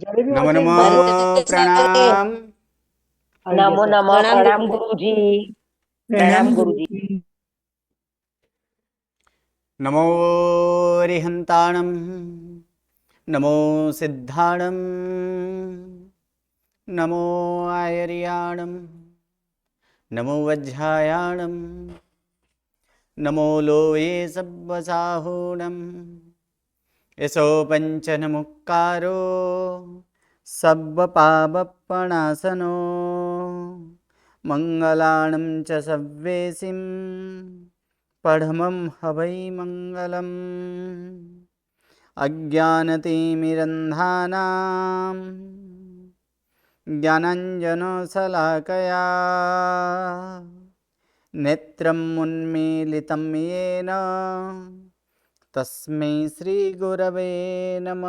Namo Namo sir प्रणाम। नमो नमो प्रणाम गुरुजी। गुरुजी। प्रणाम प्रणाम गुरुजी। गुरुजी। नमो रिहंताणं, नमो सिद्धाणं, नमो आयर्याणं, नमो वज्रायाणं, नमो लोये सब्बसाहूणं। यसो पञ्चनमुक्कारो सब्बपापप्रणाशनो, मङ्गलानं च सव्येसिं पढमं हवै मङ्गलम्। अज्ञानतिमिरन्धानां ज्ञानाञ्जनशलाकया नेत्रम् उन्मीलितं येन तस्मै श्रीगुरवे नमः।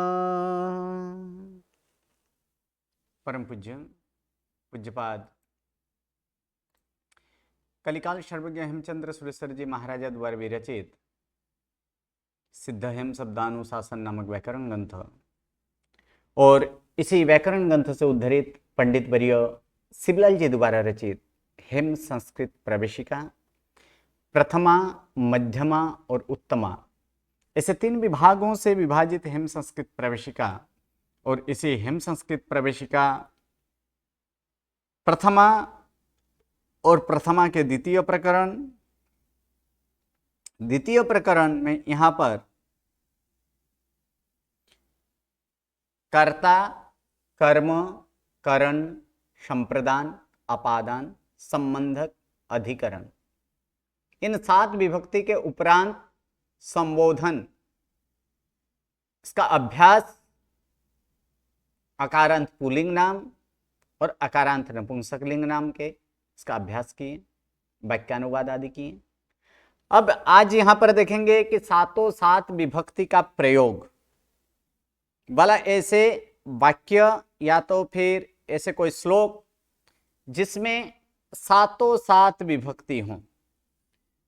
परम पूज्य पूज्यपाद कलिकाल सर्वज्ञ हेमचंद्र सुरेश्वर जी महाराजा द्वारा विरचित सिद्ध हेम शब्दानुशासन नामक व्याकरण ग्रंथ और इसी व्याकरण ग्रंथ से उद्धरित पंडित वर्य शिवलाल जी द्वारा रचित हेम संस्कृत प्रवेशिका प्रथमा, मध्यमा और उत्तमा, ऐसे 3 विभागों से विभाजित हेम संस्कृत प्रवेशिका और इसी हेम संस्कृत प्रवेशिका प्रथमा और प्रथमा के द्वितीय प्रकरण में यहां पर कर्ता, कर्म, करण, संप्रदान, अपादान, संबंधक, अधिकरण, इन 7 विभक्ति के उपरांत संबोधन, इसका अभ्यास अकारांत पुल्लिंग नाम और अकारांत नपुंसकलिंग नाम के इसका अभ्यास किए, वाक्यानुवाद आदि किए। अब आज यहां पर देखेंगे कि 7 विभक्ति का प्रयोग वाला ऐसे वाक्य या तो फिर ऐसे कोई श्लोक जिसमें 7 विभक्ति हों,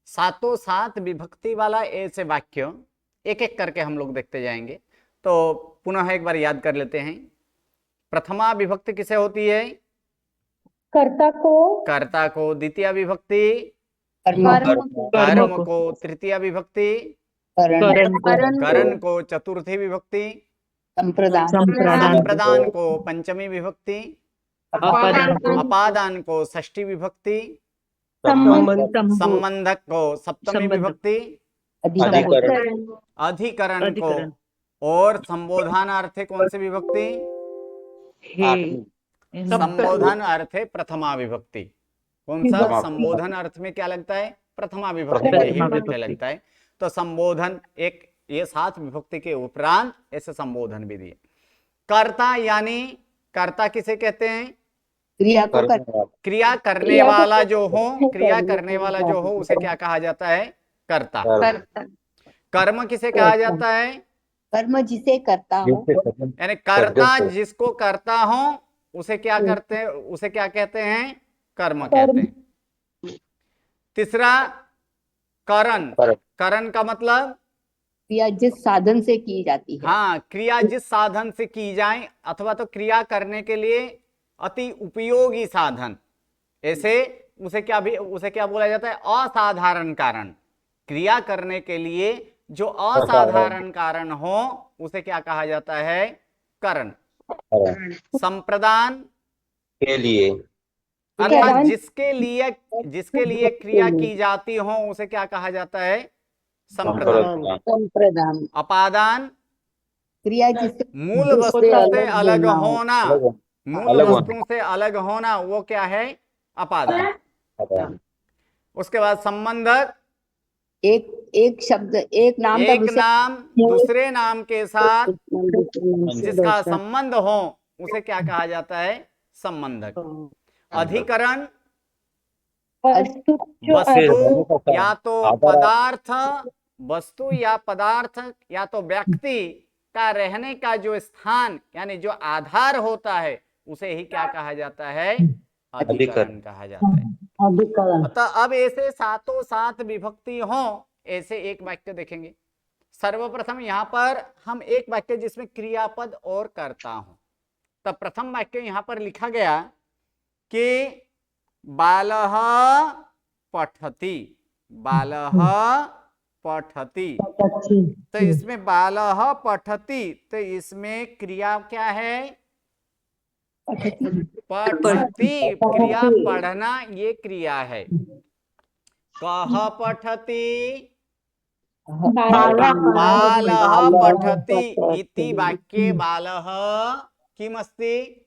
7 विभक्ति वाला ऐसे वाक्य एक एक करके हम लोग देखते जाएंगे। तो पुनः एक बार याद कर लेते हैं। प्रथमा विभक्ति किसे होती है? कर्ता को। द्वितीय विभक्ति कर्म को। तृतीय विभक्ति करण को। चतुर्थी विभक्ति संप्रदान को। पंचमी विभक्ति अपादान को। षष्ठी विभक्ति संबंधक को। सप्तमी विभक्ति अधिकरण को। और संबोधनार्थे कौन सी विभक्ति? संबोधन अर्थ है प्रथमा विभक्ति। कौन सा? संबोधन अर्थ में क्या लगता है? प्रथमा विभक्ति के ही प्रत्यय लगता है। तो संबोधन एक, ये 7 विभक्ति के उपरांत ऐसे संबोधन भी दिए। कर्ता यानी कर्ता किसे कहते हैं? क्रिया करने वाला जो हो, क्रिया करने वाला जो हो उसे क्या कहा जाता है? कर्ता। कर्म किसे कहा जाता है? कर्म जिसे करता हो, यानी कर्ता जिसको करता हो उसे क्या करते हैं? उसे क्या कहते हैं? कर्म कहते हैं। तीसरा करण। करण का मतलब क्रिया जिस साधन से की जाती है। हाँ, क्रिया जिस साधन से की जाए अथवा तो क्रिया करने के लिए अति उपयोगी साधन, ऐसे उसे क्या बोला जाता है? असाधारण कारण। क्रिया करने के लिए जो असाधारण कारण हो उसे क्या कहा जाता है? करण। संप्रदान के लिए अर्थात जिसके लिए क्रिया की जाती हो उसे क्या कहा जाता है? संप्रदान। अपादान क्रिया जिससे मूल वस्तु से अलग होना, मूल वस्तु से अलग होना वो क्या है? अपादान। उसके बाद संबंधक, एक शब्द, एक नाम का दूसरे नाम के साथ जिसका संबंध हो उसे क्या कहा जाता है? संबंधक। अधिकरण वस्तु या तो पदार्थ, वस्तु या पदार्थ या तो व्यक्ति का रहने का जो स्थान यानी जो आधार होता है उसे ही क्या कहा जाता है? अधिकरण कहा जाता है। अतः अब ऐसे 7 विभक्ति हो ऐसे एक वाक्य देखेंगे। सर्वप्रथम यहाँ पर हम एक वाक्य जिसमें क्रियापद और कर्ता हो, तब प्रथम वाक्य यहां पर लिखा गया कि बालः पठति, बालः पठति। तो इसमें बालः पठति, तो इसमें क्रिया क्या है? पठति, क्रिया पढ़ना, ये क्रिया है। कः पठति? बालः पठति इति वाक्ये बालः किमस्ति?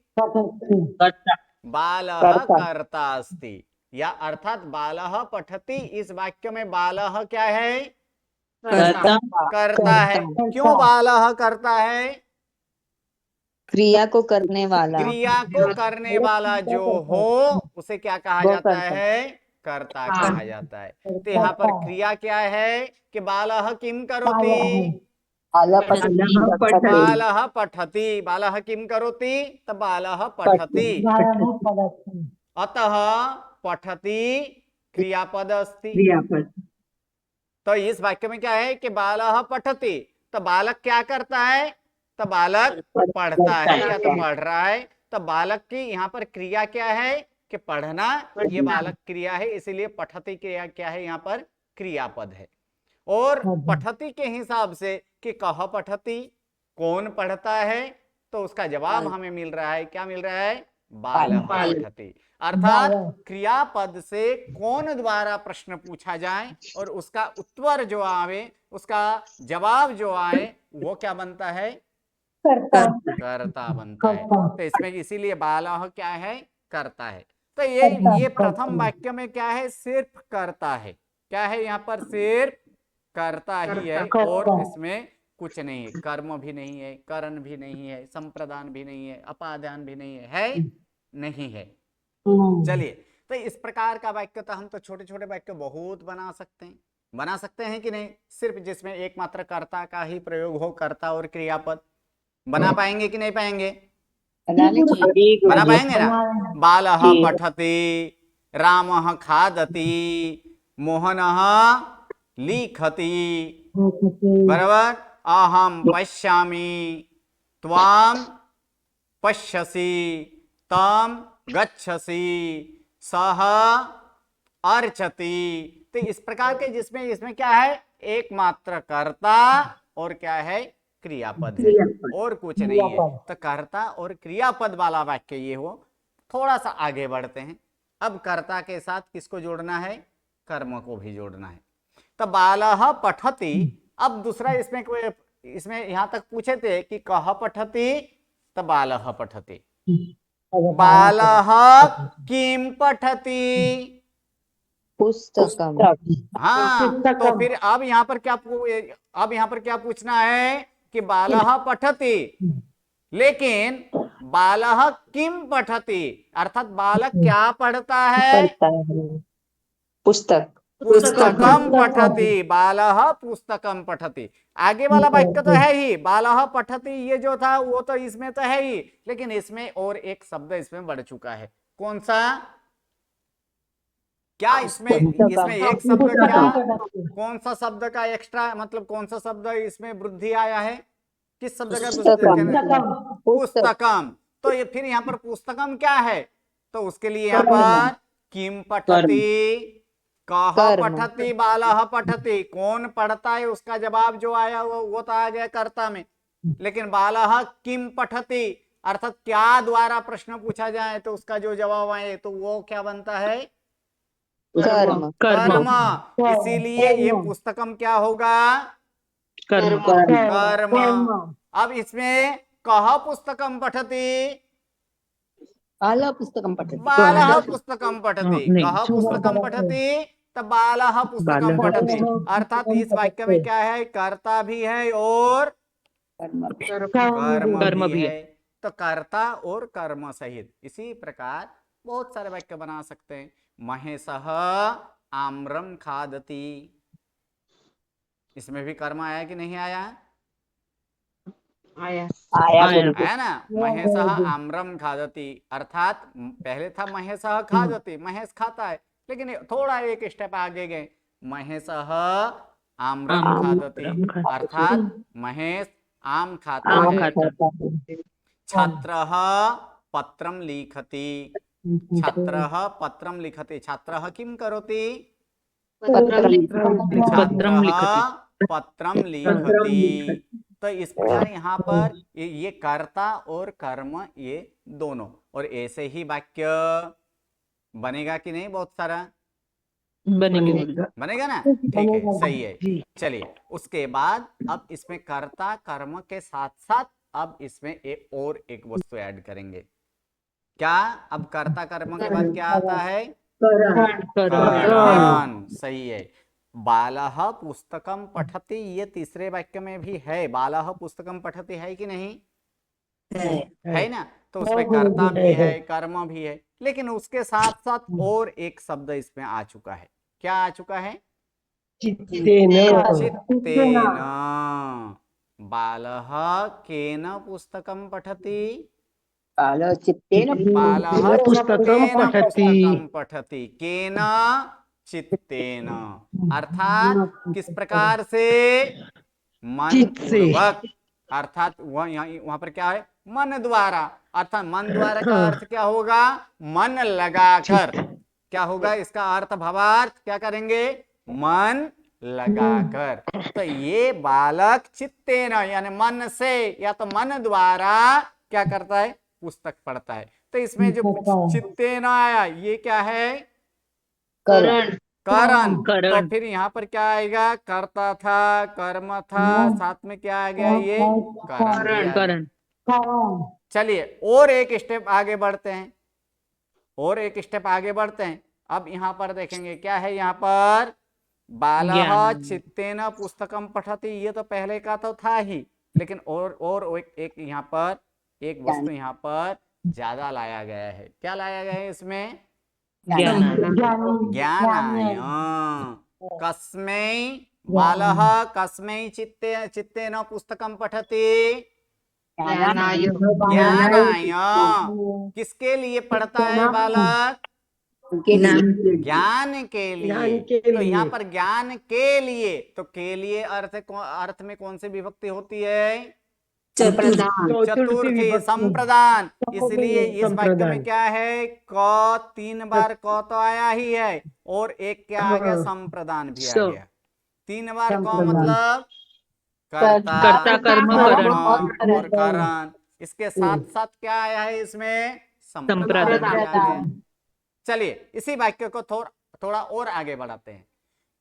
बालः कर्ता अस्ति, या अर्थात बालः पठति, इस वाक्य में बालः क्या है? करता है। क्यों बालः करता है? क्रिया को करने वाला, क्रिया को करने वाला जो हो उसे क्या कहा जाता है? कर्ता कहा जाता है। तो यहाँ पर क्रिया क्या है कि बालः किम करोति? बालः पठति, बालः किम करोति? तो बालः पठति। अतः पठति क्रियापद अस्ति। तो इस वाक्य में क्या है कि बालः पठति, तो बालक क्या करता है? तो बालक पढ़ता है या तो पढ़ रहा है। तो बालक की यहाँ पर क्रिया क्या है कि पढ़ना, ये बालक क्रिया है, इसीलिए पठति क्रिया क्या है? यहाँ पर क्रियापद है। और पठति के हिसाब से कि कह पठति, कौन पढ़ता है, तो उसका जवाब हमें मिल रहा है, क्या मिल रहा है? बालः पठति। अर्थात क्रियापद से कौन द्वारा प्रश्न पूछा जाए और उसका उत्तर जो आवे, उसका जवाब जो आए, वो क्या बनता है? कर्ता बनता है। तो इसमें इसीलिए बालः क्या है? करता है। तो ये प्रथम वाक्य में क्या है? सिर्फ करता है। क्या है यहाँ पर? सिर्फ करता ही है, और इसमें कुछ नहीं है। कर्म भी नहीं है, करण भी नहीं है, संप्रदान भी नहीं है, अपादान भी नहीं है, नहीं है। चलिए, तो इस प्रकार का वाक्य तो हम तो छोटे छोटे वाक्य बहुत बना सकते हैं कि नहीं? सिर्फ जिसमें एकमात्र कर्ता का ही प्रयोग हो, कर्ता और क्रियापद। बना पाएंगे कि नहीं पाएंगे? बना पाएंगे ना? बालः पठति, रामः खादति, मोहनः लिखति, बराबर? अहम पश्यामि, त्वां पश्यसि, तम गच्छसि, सह अर्चति। तो इस प्रकार के जिसमें इसमें क्या है? एकमात्र कर्ता और क्या है? क्रियापद है, और कुछ नहीं है। तो कर्ता और क्रियापद वाला वाक्य ये हो। थोड़ा सा आगे बढ़ते हैं। अब कर्ता के साथ किसको जोड़ना है? कर्म को भी जोड़ना है। तो बालः पठति, अब दूसरा इसमें यहां तक पूछे थे कि कह पठति, तो बालः पठति। बालः किम पठति? पुस्तकम। हाँ, तो फिर अब यहाँ पर क्या पूछना है कि बालः पठति, लेकिन बालः किम पठति, अर्थात बालक क्या पढ़ता है? पुस्तकम पठति, बालः पुस्तकम पठति। आगे वाला वाक्य तो है ही, बालः पठति, ये जो था वो तो इसमें तो है ही, लेकिन इसमें और एक शब्द इसमें बढ़ चुका है। कौन सा? क्या इसमें एक शब्द, क्या कौन सा शब्द का एक्स्ट्रा, मतलब कौन सा शब्द इसमें वृद्धि आया है? किस शब्द का? पुस्तकम। तो ये फिर यहाँ पर पुस्तकम क्या है? तो उसके लिए यहाँ पर किम पठति, कह पठति, बालः पठति, कौन पढ़ता है, उसका जवाब जो आया वो तो आ गया कर्ता में। लेकिन बालः किम पठति, अर्थात क्या द्वारा प्रश्न पूछा जाए तो उसका जो जवाब आए, तो वो क्या बनता है? कर्म। इसीलिए ये पुस्तकम क्या होगा? कर्म। अब इसमें कह पुस्तकम पठति, बालः पुस्तकम पठति, बालः पुस्तकम पठति, कह पुस्तकम पठति, तब बालः पुस्तकम पठति। अर्थात इस वाक्य में क्या है? कर्ता भी है और कर्म भी है। तो कर्ता और कर्म सहित इसी प्रकार बहुत सारे वाक्य बना सकते हैं। महेशः आम्रम खादति, इसमें भी कर्म आया कि नहीं आया? आया ना? महेशः आम्रम खादति, अर्थात पहले था महेशः खादति, महेश खाता है, लेकिन थोड़ा एक स्टेप आगे गए, महेशः आम्रम खादति, अर्थात महेश आम खाता है। छात्रः पत्रं लिखति, छात्रः पत्रं लिखति, छात्रः किं करोति, छात्रः पत्रं लिखति। तो इस प्रकार यहाँ पर ये कर्ता और कर्म ये दोनों, और ऐसे ही वाक्य बनेगा कि नहीं, बहुत सारा बनेगा ना, ठीक है, सही है। चलिए उसके बाद अब इसमें कर्ता कर्म के साथ साथ अब इसमें और एक वस्तु ऐड करेंगे, क्या, अब कर्ता कर्म के बाद क्या आता है, करण, सही है। बालः पुस्तकं पठति, ये तीसरे वाक्य में भी है, बालः पुस्तकं पठति है कि नहीं, है ना, तो उसमें कर्ता भी है कर्म भी है, लेकिन उसके साथ साथ और एक शब्द इसमें आ चुका है, क्या आ चुका है, चित्तेन, बालः केन पुस्तकं पठति, बालः चित्तेन बालः पुस्तकं पठति, केन चित्तेन, अर्थात किस प्रकार से, मन पूर्वक, अर्थात वहां पर क्या है, मन द्वारा, अर्थात मन द्वारा का अर्थ क्या होगा, मन लगाकर, क्या होगा इसका अर्थ भावार्थ, क्या करेंगे, मन लगाकर। तो ये बालक चित्तेन यानी मन से या तो मन द्वारा क्या करता है, पुस्तक पढ़ता है। तो इसमें जो चित्तेन आया ये क्या है, करण, तो फिर यहाँ पर क्या आएगा, कर्ता था कर्म था, साथ में क्या आ गया, ये करण। चलिए और एक स्टेप आगे बढ़ते हैं, और एक स्टेप आगे बढ़ते हैं। अब यहाँ पर देखेंगे क्या है, यहाँ पर बालः चित्तेन पुस्तकं पठति, ये तो पहले का तो था ही, लेकिन और एक यहाँ पर एक वस्तु यहाँ पर ज्यादा लाया गया है, क्या लाया गया है इसमें, ज्ञानाय, कस्मै बालः कस्मै चित्तेन पुस्तकं पठति, ज्ञानाय, किसके लिए पढ़ता है बालक, ज्ञान के लिए। तो यहाँ पर ज्ञान के लिए, तो के लिए अर्थ में कौन सी विभक्ति होती है, चतुर्थी, संप्रदान, इसलिए इस वाक्य में क्या है, क 3 बार क तो आया ही है, और एक क्या आ गया, संप्रदान भी आ गया, 3 बार क मतलब कर्ता कर्म और करण, इसके साथ साथ क्या आया है इसमें, संप्रदान भी आ गया। चलिए इसी वाक्य को थोड़ा और आगे बढ़ाते हैं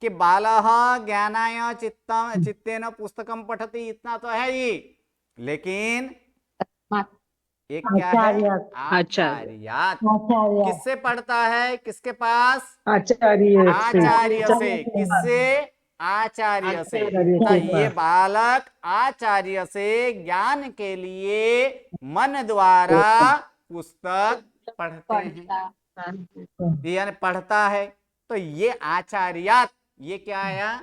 कि बालः ज्ञानाय चित्तेन पुस्तकं पठति, इतना तो है ही, लेकिन एक क्या है, आचार्यात्, किससे पढ़ता है, किसके पास, आचार्य से, किससे, आचार्य से। तो ये बालक आचार्य से ज्ञान के लिए मन द्वारा पुस्तक पढ़ते हैं, यानी पढ़ता है। तो ये आचार्यात, ये क्या आया,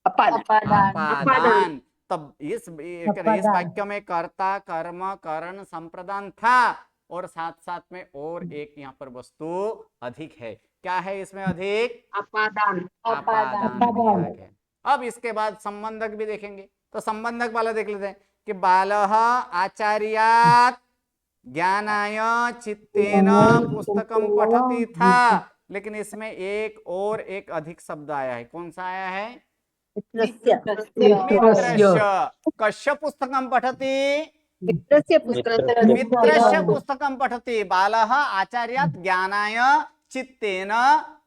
अपादान। तब इस वाक्य में कर्ता कर्म करण संप्रदान था, और साथ साथ में और एक यहाँ पर वस्तु अधिक है, क्या है इसमें अधिक, अपादान भी है। अब इसके बाद संबंधक भी देखेंगे, तो संबंधक वाला देख लेते हैं कि बालः आचार्यात् ज्ञानाय चित्तेन पुस्तकं पठति था, लेकिन इसमें एक और एक अधिक शब्द आया है, कौन सा आया है, मित्रस्य, कस्य पुस्तकं पठति, मित्रस्य पुस्तकं पठति, बालः आचार्यात् ज्ञानाय चित्तेन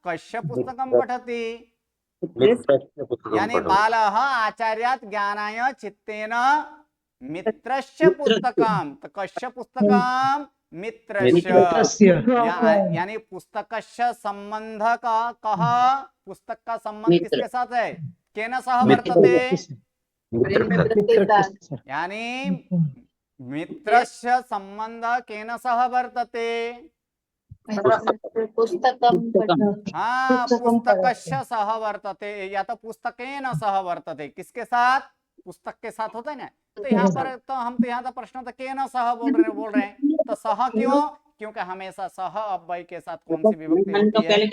कस्य पुस्तकं पठति, यानी बालः आचार्यात् ज्ञानाय चित्तेन मित्रस्य पुस्तकं, तो कस्य पुस्तकं, मित्रस्य, यानी पुस्तकस्य संबंध का, कह पुस्तक का संबंध किसके साथ है, केन सह वर्तते, यानी मित्रस्य संबंध केन सह वर्तते, हाँ पुस्तकस्य सह वर्तते, या तो पुस्तकेन सह वर्तते, किसके साथ, पुस्तक के साथ होता है ना। तो यहाँ पर तो हम तो यहाँ तो प्रश्न तो केन सह बोल रहे हैं, तो सह क्यों, क्योंकि हमेशा सह अव्यय के साथ कौन सी विभक्ति होती है,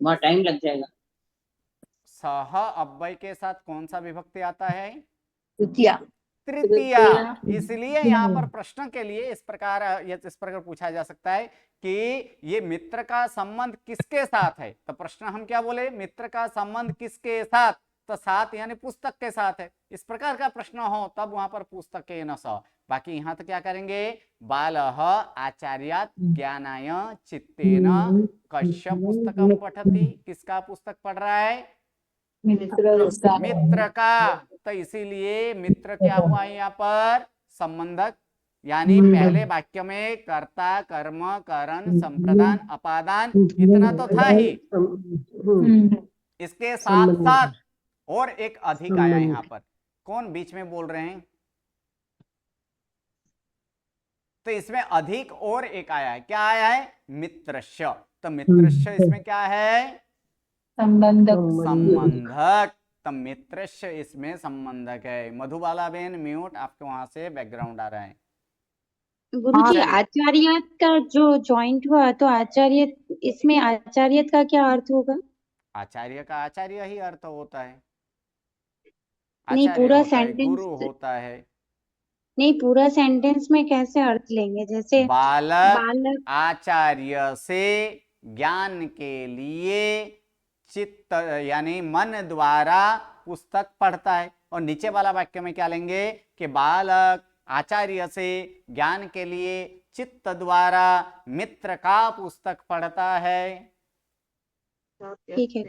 वहाँ टाइम लग जाएगा, सह अव्यय के साथ कौन सा विभक्ति आता है, तृतीया, तृतीया। इसलिए यहाँ पर प्रश्न के लिए इस प्रकार पूछा जा सकता है कि ये मित्र का संबंध किसके साथ है। तो प्रश्न हम क्या बोले, मित्र का संबंध किसके साथ, तो साथ यानी पुस्तक के साथ है। इस प्रकार का प्रश्न हो तब वहां पर पुस्तकेन सह। बाकी यहाँ तो क्या करेंगे, बालः आचार्यात् ज्ञानाय चित्तेन कस्य पुस्तकम पठति। किसका पुस्तक पढ़ रहा है, मित्र का। तो इसीलिए मित्र क्या हुआ यहाँ पर, संबंधक। यानी पहले वाक्य में कर्ता कर्म करण संप्रदान अपादान इतना तो था ही, इसके साथ साथ और एक अधिक आया यहाँ पर। कौन बीच में बोल रहे हैं, तो इसमें अधिक और एक आया है। क्या आया है, मित्रस्य। तो मित्रस्य इसमें क्या है, संबंधक। तो मित्रस्य इसमें संबंधक है। मधुबाला बहन म्यूट, आपके वहां से बैकग्राउंड आ रहा है। गुरुजी आचार्य का जो जॉइंट हुआ तो आचार्य, इसमें आचार्य का क्या अर्थ होगा? आचार्य का आचार्य ही अर्थ होता है, नहीं आचार्य पूरा होता है, सेंटेंस, गुरु होता है। नहीं पूरा सेंटेंस में कैसे अर्थ लेंगे? जैसे बालक आचार्य से ज्ञान के लिए चित्त यानी मन द्वारा पुस्तक पढ़ता है। और नीचे वाला वाक्य में क्या लेंगे कि बालक आचार्य से ज्ञान के लिए चित्त द्वारा मित्र का पुस्तक पढ़ता है। ठीक है।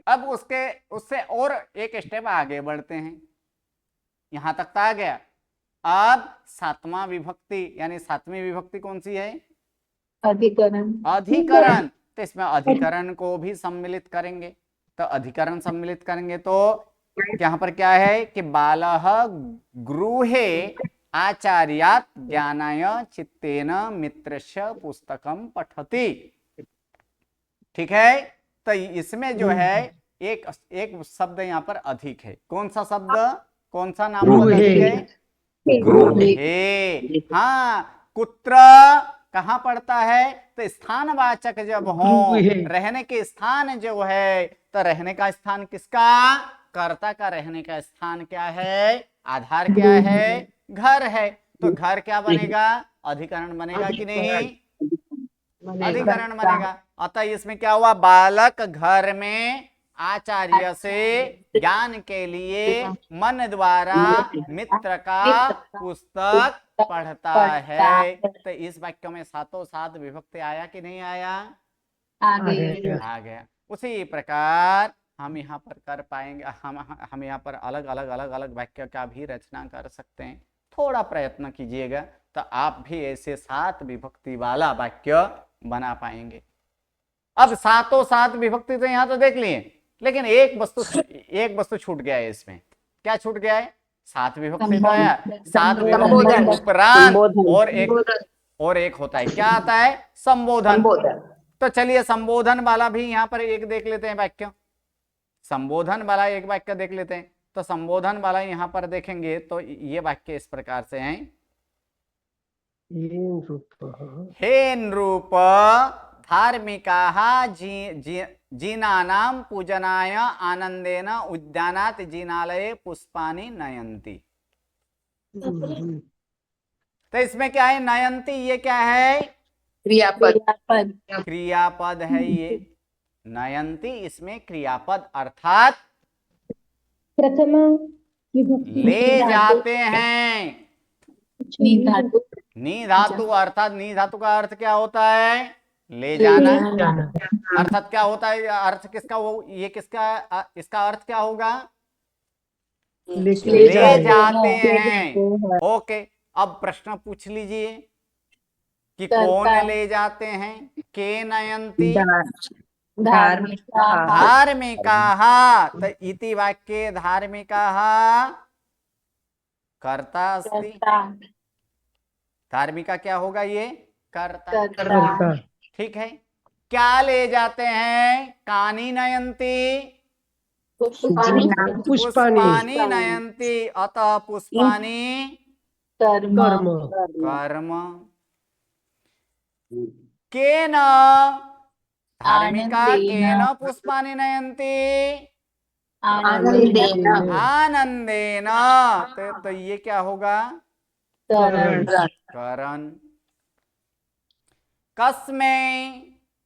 अब उससे और एक स्टेप आगे बढ़ते हैं। यहां तक तो आ गया। अब सातवां विभक्ति यानी सातवीं विभक्ति कौन सी है, अधिकरण। अधिकरण। तो इसमें अधिकरण को भी सम्मिलित करेंगे। तो अधिकरण सम्मिलित करेंगे तो यहाँ पर क्या है कि बालः गृहे आचार्यात् ज्ञानाय चित्तेन मित्रस्य पुस्तकम पठति। ठीक है। तो इसमें जो है एक शब्द यहाँ पर अधिक है। कौन सा शब्द, कौन सा नाम अधिक है, गृहे। हाँ, कुत्र कहाँ पड़ता है, तो स्थानवाचक जब हो, रहने के स्थान जो है, तो रहने का स्थान किसका, कर्ता का रहने का स्थान क्या है, आधार क्या है, घर है। तो घर क्या बनेगा, अधिकरण बनेगा कि नहीं, अधिकरण बनेगा। अतः इसमें क्या हुआ, बालक घर में आचार्य से ज्ञान के लिए मन द्वारा मित्र का पुस्तक पढ़ता है। तो इस वाक्य में सातों सात विभक्ति आया कि नहीं आया, आ गया। उसी प्रकार हम यहाँ पर कर पाएंगे, हम यहाँ पर अलग अलग वाक्य का भी रचना कर सकते हैं। थोड़ा प्रयत्न कीजिएगा तो आप भी ऐसे सात विभक्ति वाला वाक्य बना पाएंगे। अब सातों सात विभक्ति तो यहाँ तो देख लिए, लेकिन एक वस्तु छूट गया है इसमें। क्या छूट गया है, सात विभक्ति तो आया, सात विभक्ति उपरांत और एक होता है, क्या आता है, संबोधन। तो चलिए संबोधन वाला भी यहाँ पर एक देख लेते हैं वाक्य। संबोधन वाला एक वाक्य देख लेते हैं। तो संबोधन वाला यहाँ पर देखेंगे तो ये वाक्य इस प्रकार से हैं, हे नृप धार्मिकाः जिनानां पूजनाय आनंदेन उद्यानात् जिनालये पुष्पाणि नयन्ति। तो इसमें क्या है, नयन्ति, ये क्या है, क्रियापद है। ये नयन्ति इसमें क्रियापद अर्थात ले जाते हैं। नी धातु अर्थात, नी धातु का अर्थ क्या होता है, ले जाना। अर्थात क्या होता है, अर्थ किसका, वो ये किसका, इसका अर्थ क्या होगा, ले जाते हैं। ओके, अब प्रश्न पूछ लीजिए कि कौन ले जाते हैं, के नयन्ति, धार्मिकाः। तो इति वाक्ये धार्मिकाः कर्ता अस्ति। धार्मिका क्या होगा, ये कर्ता। ठीक है। क्या ले जाते हैं, कानि नयन्ति, पुष्पाणि नयन्ति। अतः पुष्पाणि कर्म। केन, धार्मिका केन पुष्पाणि नयन्ति, आनंदेन आनंदेन। तो ये क्या होगा? करण करण। कस्मै,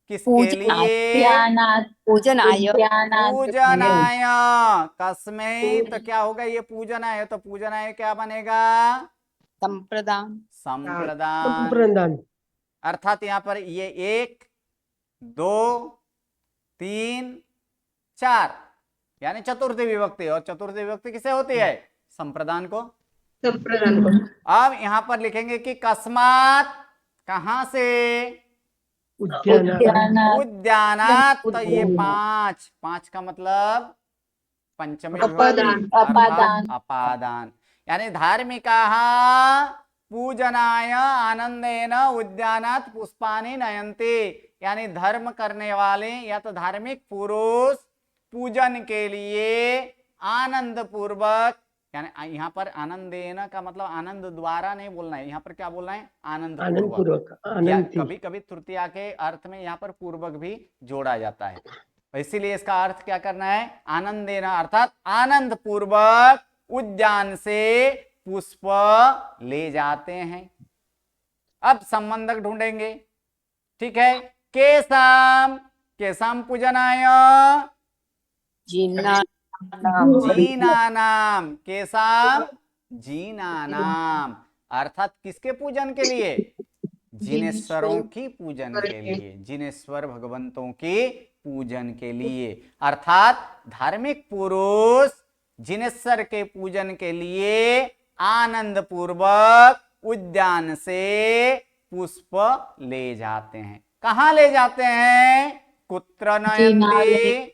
किसके लिए? ध्यानात् पूजनाय ध्यानात् पूजनाय। कस्मै तो क्या होगा? ये पूजनाय, तो पूजनाय क्या बनेगा? संप्रदान संप्रदान। अर्थात यहाँ पर ये 1 2 3 4 यानी चतुर्थी विभक्ति, और चतुर्थी विभक्ति किसे होती है? संप्रदान को। अब यहाँ पर लिखेंगे कि कस्मात, कहां से? उद्यानात् उद्यानात। तो ये 5 का मतलब पंचमी विभक्ति अपादान अर्थात अपादान। यानी धार्मिकाः पूजनाय आनंदेन उद्यानात् पुष्पानि नयन्ति। यानी धर्म करने वाले या तो धार्मिक पुरुष पूजन के लिए आनंद पूर्वक, यानी यहाँ पर आनंदेन का मतलब आनंद द्वारा नहीं बोलना है, यहाँ पर क्या बोलना है? आनंद पूर्वक। या कभी कभी तृतीया के अर्थ में यहाँ पर पूर्वक भी जोड़ा जाता है, इसीलिए इसका अर्थ क्या करना है? आनंदेन अर्थात आनंद पूर्वक उद्यान से पुष्प ले जाते हैं। अब संबंधक ढूंढेंगे, ठीक है। केसाम, केसाम पूजनाय जीना जीनानाम। केसाम जीनानाम अर्थात किसके पूजन के लिए? जिनेश्वरों की पूजन के लिए, जिनेश्वर भगवंतों की पूजन के लिए। अर्थात धार्मिक पुरुष जिनेश्वर के पूजन के लिए आनंद पूर्वक उद्यान से पुष्प ले जाते हैं। कहाँ ले जाते हैं? कुत्र नयन्ति?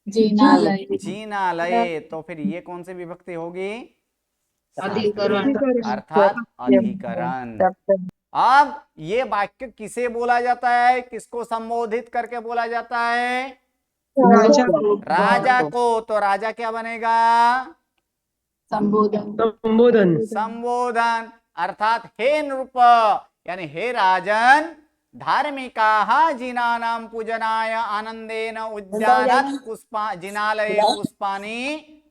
जिनालय जिनालय। तो फिर ये कौन सी विभक्ति होगी? अधिकरण अर्थात अधिकरण। अब ये वाक्य किसे बोला जाता है? किसको संबोधित करके बोला जाता है? राजा को। तो राजा क्या बनेगा? संबोधन संबोधन। अर्थात हे नृप, यानी हे राजन, धार्मिकाः जिनानां पूजनाय आनंदेन उद्यानात् पुष्पा जिनालये पुष्पानि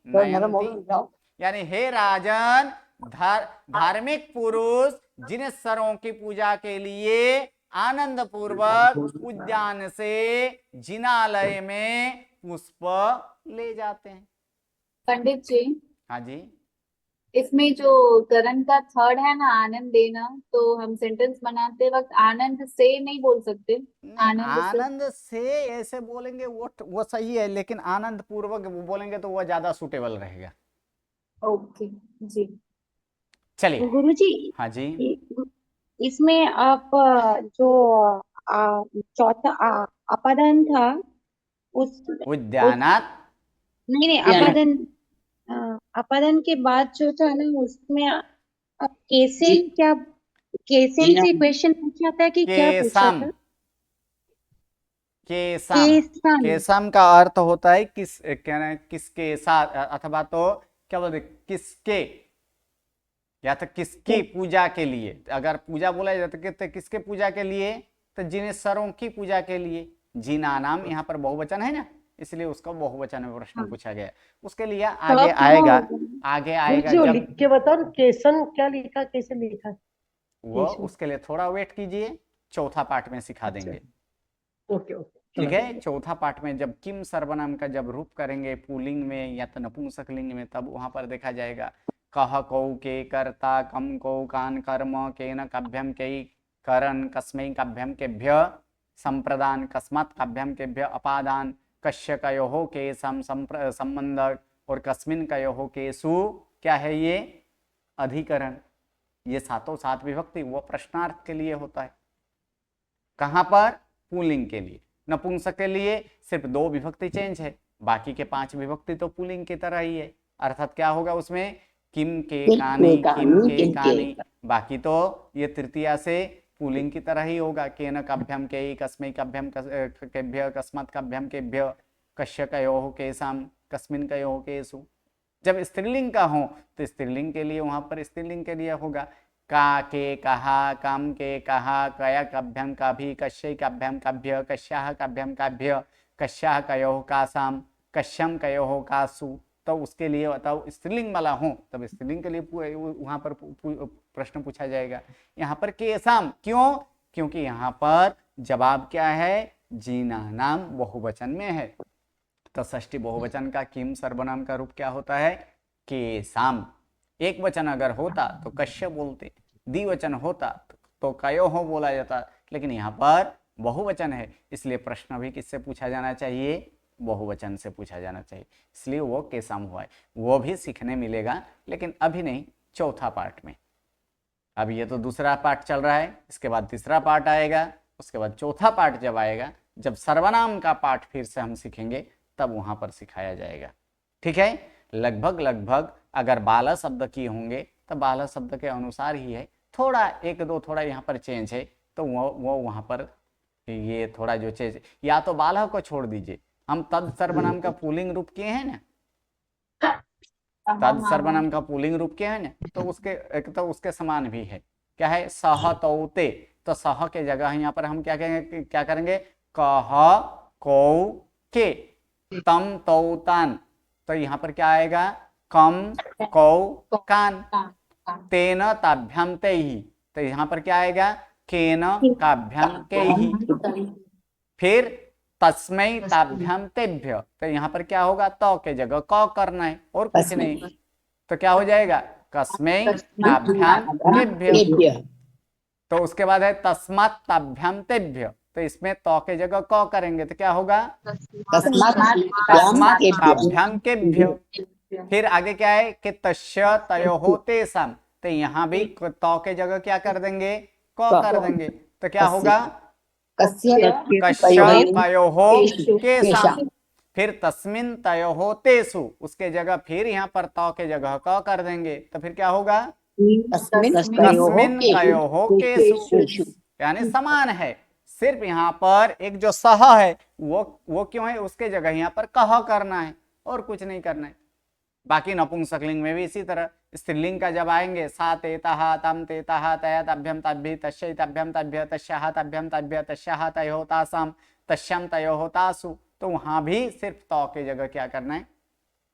नयन्ति। यानी हे राजन, धार्मिक पुरुष जिनेश्वरों की पूजा के लिए आनंद पूर्वक उद्यान से जिनालय में पुष्प ले जाते हैं। पंडित जी, हाँ जी। इसमें जो करण का थर्ड है ना, आनंद देना, तो हम सेंटेंस बनाते वक्त आनंद से नहीं बोल सकते? आनंद से ऐसे बोलेंगे वो सही है, लेकिन आनंद पूर्वक बोलेंगे तो वो ज्यादा सूटेबल रहेगा। ओके जी। चलिए। गुरुजी, हाँ जी। इसमें आप जो चौथा अपादान था उस उद्यानात। नहीं अपादान के बाद जो था ना, उसमें आप कैसे क्या केसम से क्वेश्चन पूछा था कि क्या पूछा था? केसम। केसम का अर्थ होता है किस, किसके साथ, अथवा तो क्या बोलते, किसके, या तो किसकी पूजा के लिए। अगर पूजा बोला जाता है तो किसके पूजा के लिए? तो जिनेश्वरों की पूजा के लिए। जिना नाम यहाँ पर बहुवचन है ना, इसलिए उसका बहुवचन में प्रश्न पूछा गया। उसके लिए आगे आएगा, आगे आएगा जब लिख के बताओ केसन क्या लिखा, कैसे लिखा वो, उसके लिए थोड़ा वेट कीजिए, चौथा पार्ट में सिखा देंगे। ओके ओके ठीक है। चौथा पार्ट में जब किम सर्वनाम का जब रूप करेंगे पुल्लिंग में या तो नपुंसक लिंग में, तब वहां पर देखा जाएगा कह कौ के कर्ता कम कौ कान कर्म केन काभ्यम के करन कस्मै काभ्यम केभ्य संप्रदान कस्मात् काभ्यम केभ्य अपादान कश्य कयोः के संबंध और कस्मिन कयोः केसु क्या है ये? अधिकरण। ये सातों सात विभक्ति वो प्रश्नार्थ के लिए होता है। कहां पर? पुल्लिंग के लिए। नपुंसक के लिए सिर्फ 2 विभक्ति चेंज है, बाकी के 5 विभक्ति तो पुल्लिंग की तरह ही है। अर्थात क्या होगा उसमें? किम के कानी, किम के कानी, बाकी तो ये तृतीया से पुल्लिंग की तरह ही होगा। केन काभ्यम के, कस्मै काभ्यम केभ्य, कस्मात् काभ्यम केभ्य, कश्य कयोः केसाम, कस्मिन कयोः केसु। जब स्त्रीलिंग का हो तो स्त्रीलिंग के लिए वहां पर स्त्रीलिंग के लिए होगा का के कहा, काम के कहा, कया काभ्यम काभी, कश्य काभ्यम काभ्य, कश्याः काभ्यम काभ्य, कश्याः कयोः कासाम, कश्यम कयोहो कासु, तो उसके लिए बताओ स्त्रीलिंग वाला हो तब स्त्रीलिंग के लिए वहां पर प्रश्न पूछा जाएगा। यहाँ पर केसाम क्यों, क्योंकि यहाँ पर जवाब क्या है, जीना नाम बहुवचन में है। तो षष्ठी बहुवचन का किम सर्वनाम का रूप क्या होता है, केसाम। एक वचन अगर होता तो कश्य बोलते, द्विवचन होता तो कयोहो बोला जाता, लेकिन यहाँ पर बहुवचन है इसलिए प्रश्न भी किससे पूछा जाना चाहिए, बहुवचन से पूछा जाना चाहिए, इसलिए वो केसाम हुआ है। वो भी सीखने मिलेगा लेकिन अभी नहीं, चौथा पार्ट में। अब ये तो दूसरा पार्ट चल रहा है, इसके बाद तीसरा पार्ट आएगा, उसके बाद चौथा पार्ट जब आएगा, जब सर्वनाम का पार्ट फिर से हम सीखेंगे तब वहां पर सिखाया जाएगा। ठीक है, लगभग लगभग अगर बाला शब्द किए होंगे तो बाला शब्द के अनुसार ही है, थोड़ा एक दो थोड़ा यहाँ पर चेंज है तो वो वहां पर ये थोड़ा जो चेंज, या तो बाला को छोड़ दीजिए, हम तद सर्वनाम का पुल्लिंग रूप किए हैं ना, तद सर्वनाम का पुल्लिंग रूप किए हैं ना, तो उसके एक तो उसके समान भी है, क्या है, सह तौते, तो सह के जगह यहाँ पर हम क्या कहेंगे, क्या करेंगे, कह कौ के, तम तौतान, तो यहाँ पर क्या आएगा, कम कौ कान, तेन ताभ्याम ते ही, तो यहाँ पर क्या आएगा, केन काभ्याम के ही, फिर तस्मै ताभ्याम तेभ्य, तो यहाँ पर क्या होगा, तो के जगह क करना है और कुछ नहीं, तो क्या हो जाएगा, कस्मै ताभ्याम तेभ्य, तो उसके बाद है तस्मात् ताभ्याम तेभ्य, तो इसमें तो के जगह क करेंगे तो क्या होगा, तस्मात् ताभ्याम केभ्य, फिर आगे क्या है कि तस्य तयोहो तेषाम, तो यहाँ भी तो के जगह क्या कर देंगे, क कर देंगे, तो क्या होगा, कस्य तयोहो केषाम, फिर तस्मिन् तयोहो तेषु, उसके जगह फिर यहाँ पर तो के जगह क कर देंगे, तो फिर क्या होगा, तस्मिन् तयोहो केषु, यानी समान है, सिर्फ यहाँ पर एक जो सह है वो क्यों है, उसके जगह यहाँ पर कह करना है और कुछ नहीं करना है। बाकी नपुंसकलिंग में भी इसी तरह, स्त्रीलिंग का जब आएंगे, सा तेता तम तेता तया तभ्यम तभ्य तस्य तभ्यम तभ्य तस्याः तभ्यम तभ्य तस्याः तयोः तासाम तस्याम तयोः तासु, तो वहां भी सिर्फ तो के जगह क्या करना है,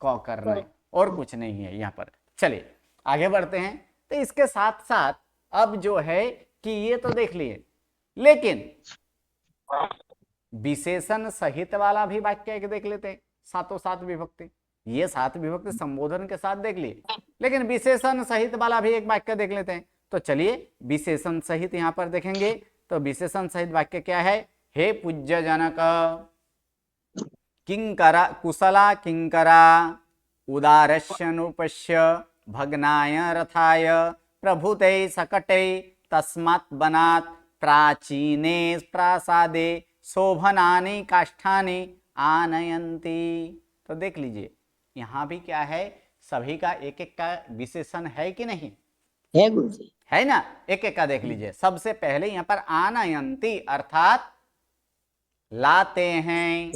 क करना है और कुछ नहीं है यहाँ पर। चलिए आगे बढ़ते हैं। तो इसके साथ साथ अब जो है कि ये तो देख लिए, लेकिन विशेषण सहित वाला भी वाक्य एक देख लेते हैं, सातों सात विभक्ति, ये सात विभक्ति संबोधन के साथ देख लिए, लेकिन विशेषण सहित वाला भी एक वाक्य देख लेते हैं। तो चलिए विशेषण सहित यहाँ पर देखेंगे, तो विशेषण सहित वाक्य क्या है, हे पूज्य जनक, किंकरा कुशला किंकरा उदारस्यनुपश्य भग्नाय रथाय प्रभुते सकटे तस्मात् बनात् प्राचीने प्रासादे शोभनानि काष्ठानि आनयन्ति। तो देख लीजिए यहाँ भी क्या है, सभी का एक एक का विशेषण है कि नहीं है गुरुजी, है ना, एक एक का देख लीजिए। सबसे पहले यहाँ पर आनयंती अर्थात लाते हैं,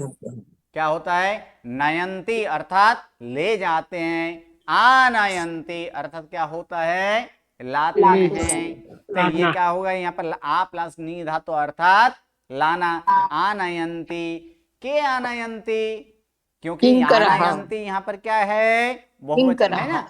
क्या होता है, नयंती अर्थात ले जाते हैं, आनयंती अर्थात क्या होता है, लाते हैं। तो ये क्या होगा, यहाँ पर आ प्लस नी धातु अर्थात लाना, आनयंती के आनयंती, क्योंकि आनयंती यहाँ पर क्या है, बहुवचन है ना,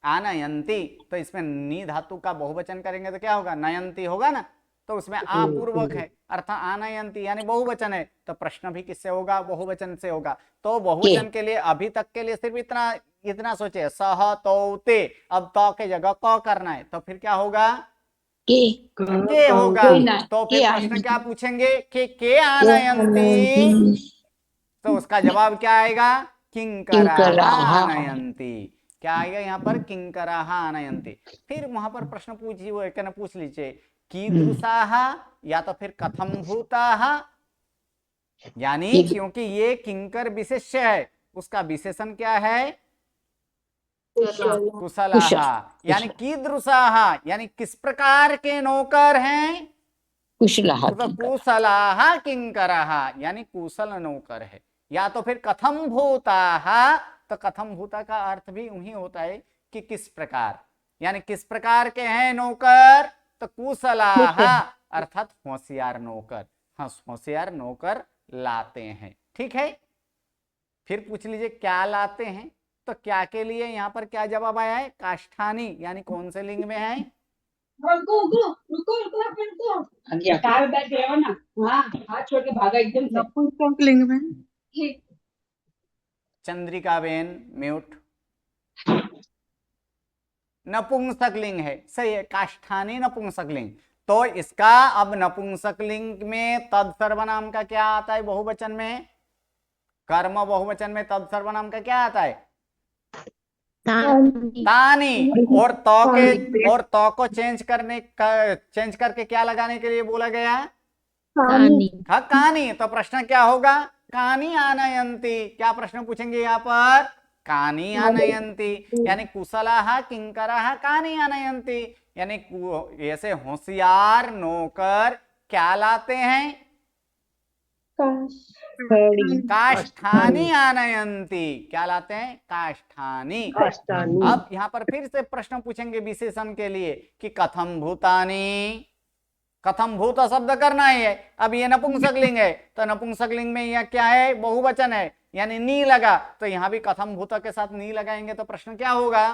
आनयंती, तो इसमें नी धातु का बहुवचन करेंगे तो क्या होगा, नयंती होगा ना, तो उसमें आ पूर्वक है अर्थात आनयंती यानी बहुवचन है, तो प्रश्न भी किससे होगा, बहुवचन से होगा। तो बहुवचन के लिए अभी तक के लिए सिर्फ इतना सोचे, सह तौते, अब तो के जगह क करना है, तो फिर क्या होगा, के होगा। तो फिर प्रश्न क्या पूछेंगे कि के आनयंती, तो उसका जवाब क्या आएगा, किंकराः आनयन्ति, क्या आएगा यहाँ पर, किंकराः आनयन्ति। फिर वहां पर प्रश्न पूछिए, वो एक पूछ लीजिए, कीदृशाः या तो फिर कथम भूताः, यानी क्योंकि ये किंकर विशेष्य है, उसका विशेषण क्या है, कुशलाः, यानी कीदृशाः यानी किस प्रकार के नौकर हैं, कुशलाः किंकराः यानी कुशल नौकर है। या तो फिर कथम भूताः, तो कथम भूता का अर्थ भी वही होता है कि किस प्रकार, यानी किस प्रकार के हैं नौकर, तो कुशलाः अर्थात होशियार नौकर, हाँ होशियार नौकर लाते हैं। ठीक है, फिर पूछ लीजिए क्या लाते हैं, तो क्या के लिए यहाँ पर क्या जवाब आया है, काष्ठानी, यानी कौन से लिंग में है, नपुंसकलिंग में। चंद्रिका बेन म्यूट, नपुंसकलिंग है, सही है, काष्ठानी नपुंसकलिंग। तो इसका अब नपुंसकलिंग में तद सर्वनाम का क्या आता है बहुवचन में, कर्म बहुवचन में तद सर्वनाम का क्या आता है, तानी। और तो को चेंज करके क्या लगाने के लिए बोला गया, हाँ कानी। तो प्रश्न क्या होगा, कानी आनयंती। क्या प्रश्न पूछेंगे यहाँ पर, कानी आनयंती, यानी कुशलाः किंकराः कानी आनयंती, यानी ऐसे होशियार नौकर क्या लाते हैं, काष्ठानी आनयंती। क्या लाते हैं, काष्ठानी। काष्ठानी। अब यहाँ पर फिर से प्रश्न पूछेंगे विशेषण के लिए कि कथम भूतानी, कथम भूत शब्द करना ही है। अब ये नपुंसकलिंग है, तो नपुंसकलिंग में यह क्या है, बहुवचन है, यानी नी लगा, तो यहाँ भी कथम भूत के साथ नी लगाएंगे तो प्रश्न क्या होगा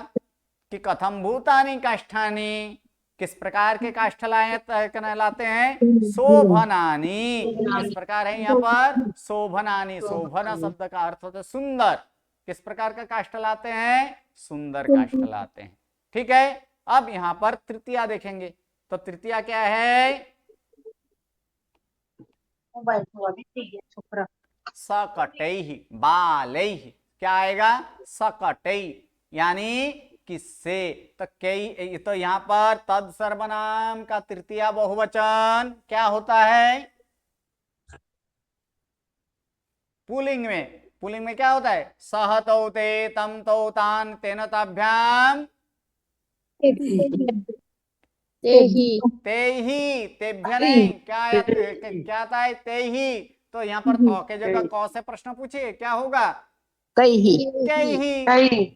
कि कथम भूतानी काष्ठानी, किस प्रकार के काष्ठ लाते हैं, शोभनानी। किस प्रकार है यहाँ पर, शोभनानी। शोभना शब्द का अर्थ होता है सुंदर। किस प्रकार का काष्ठ लाते हैं, सुंदर काष्ठ लाते हैं। ठीक है, अब यहाँ पर तृतीया देखेंगे, तो तृतीया क्या है, सकटैः बालैः। क्या आएगा, सकटैः, यानी किससे। तो कई, तो यहाँ पर तद सर्वनाम का तृतीया बहुवचन क्या होता है, पुल्लिंग में। पुल्लिंग में क्या होता है, सह तौ ते तम तौ तान तेन ताभ्याम तेहि तेभ्य नहीं, क्या आता है, तेहि। तो यहाँ पर तो के जगह क से प्रश्न पूछिए, क्या होगा, कई।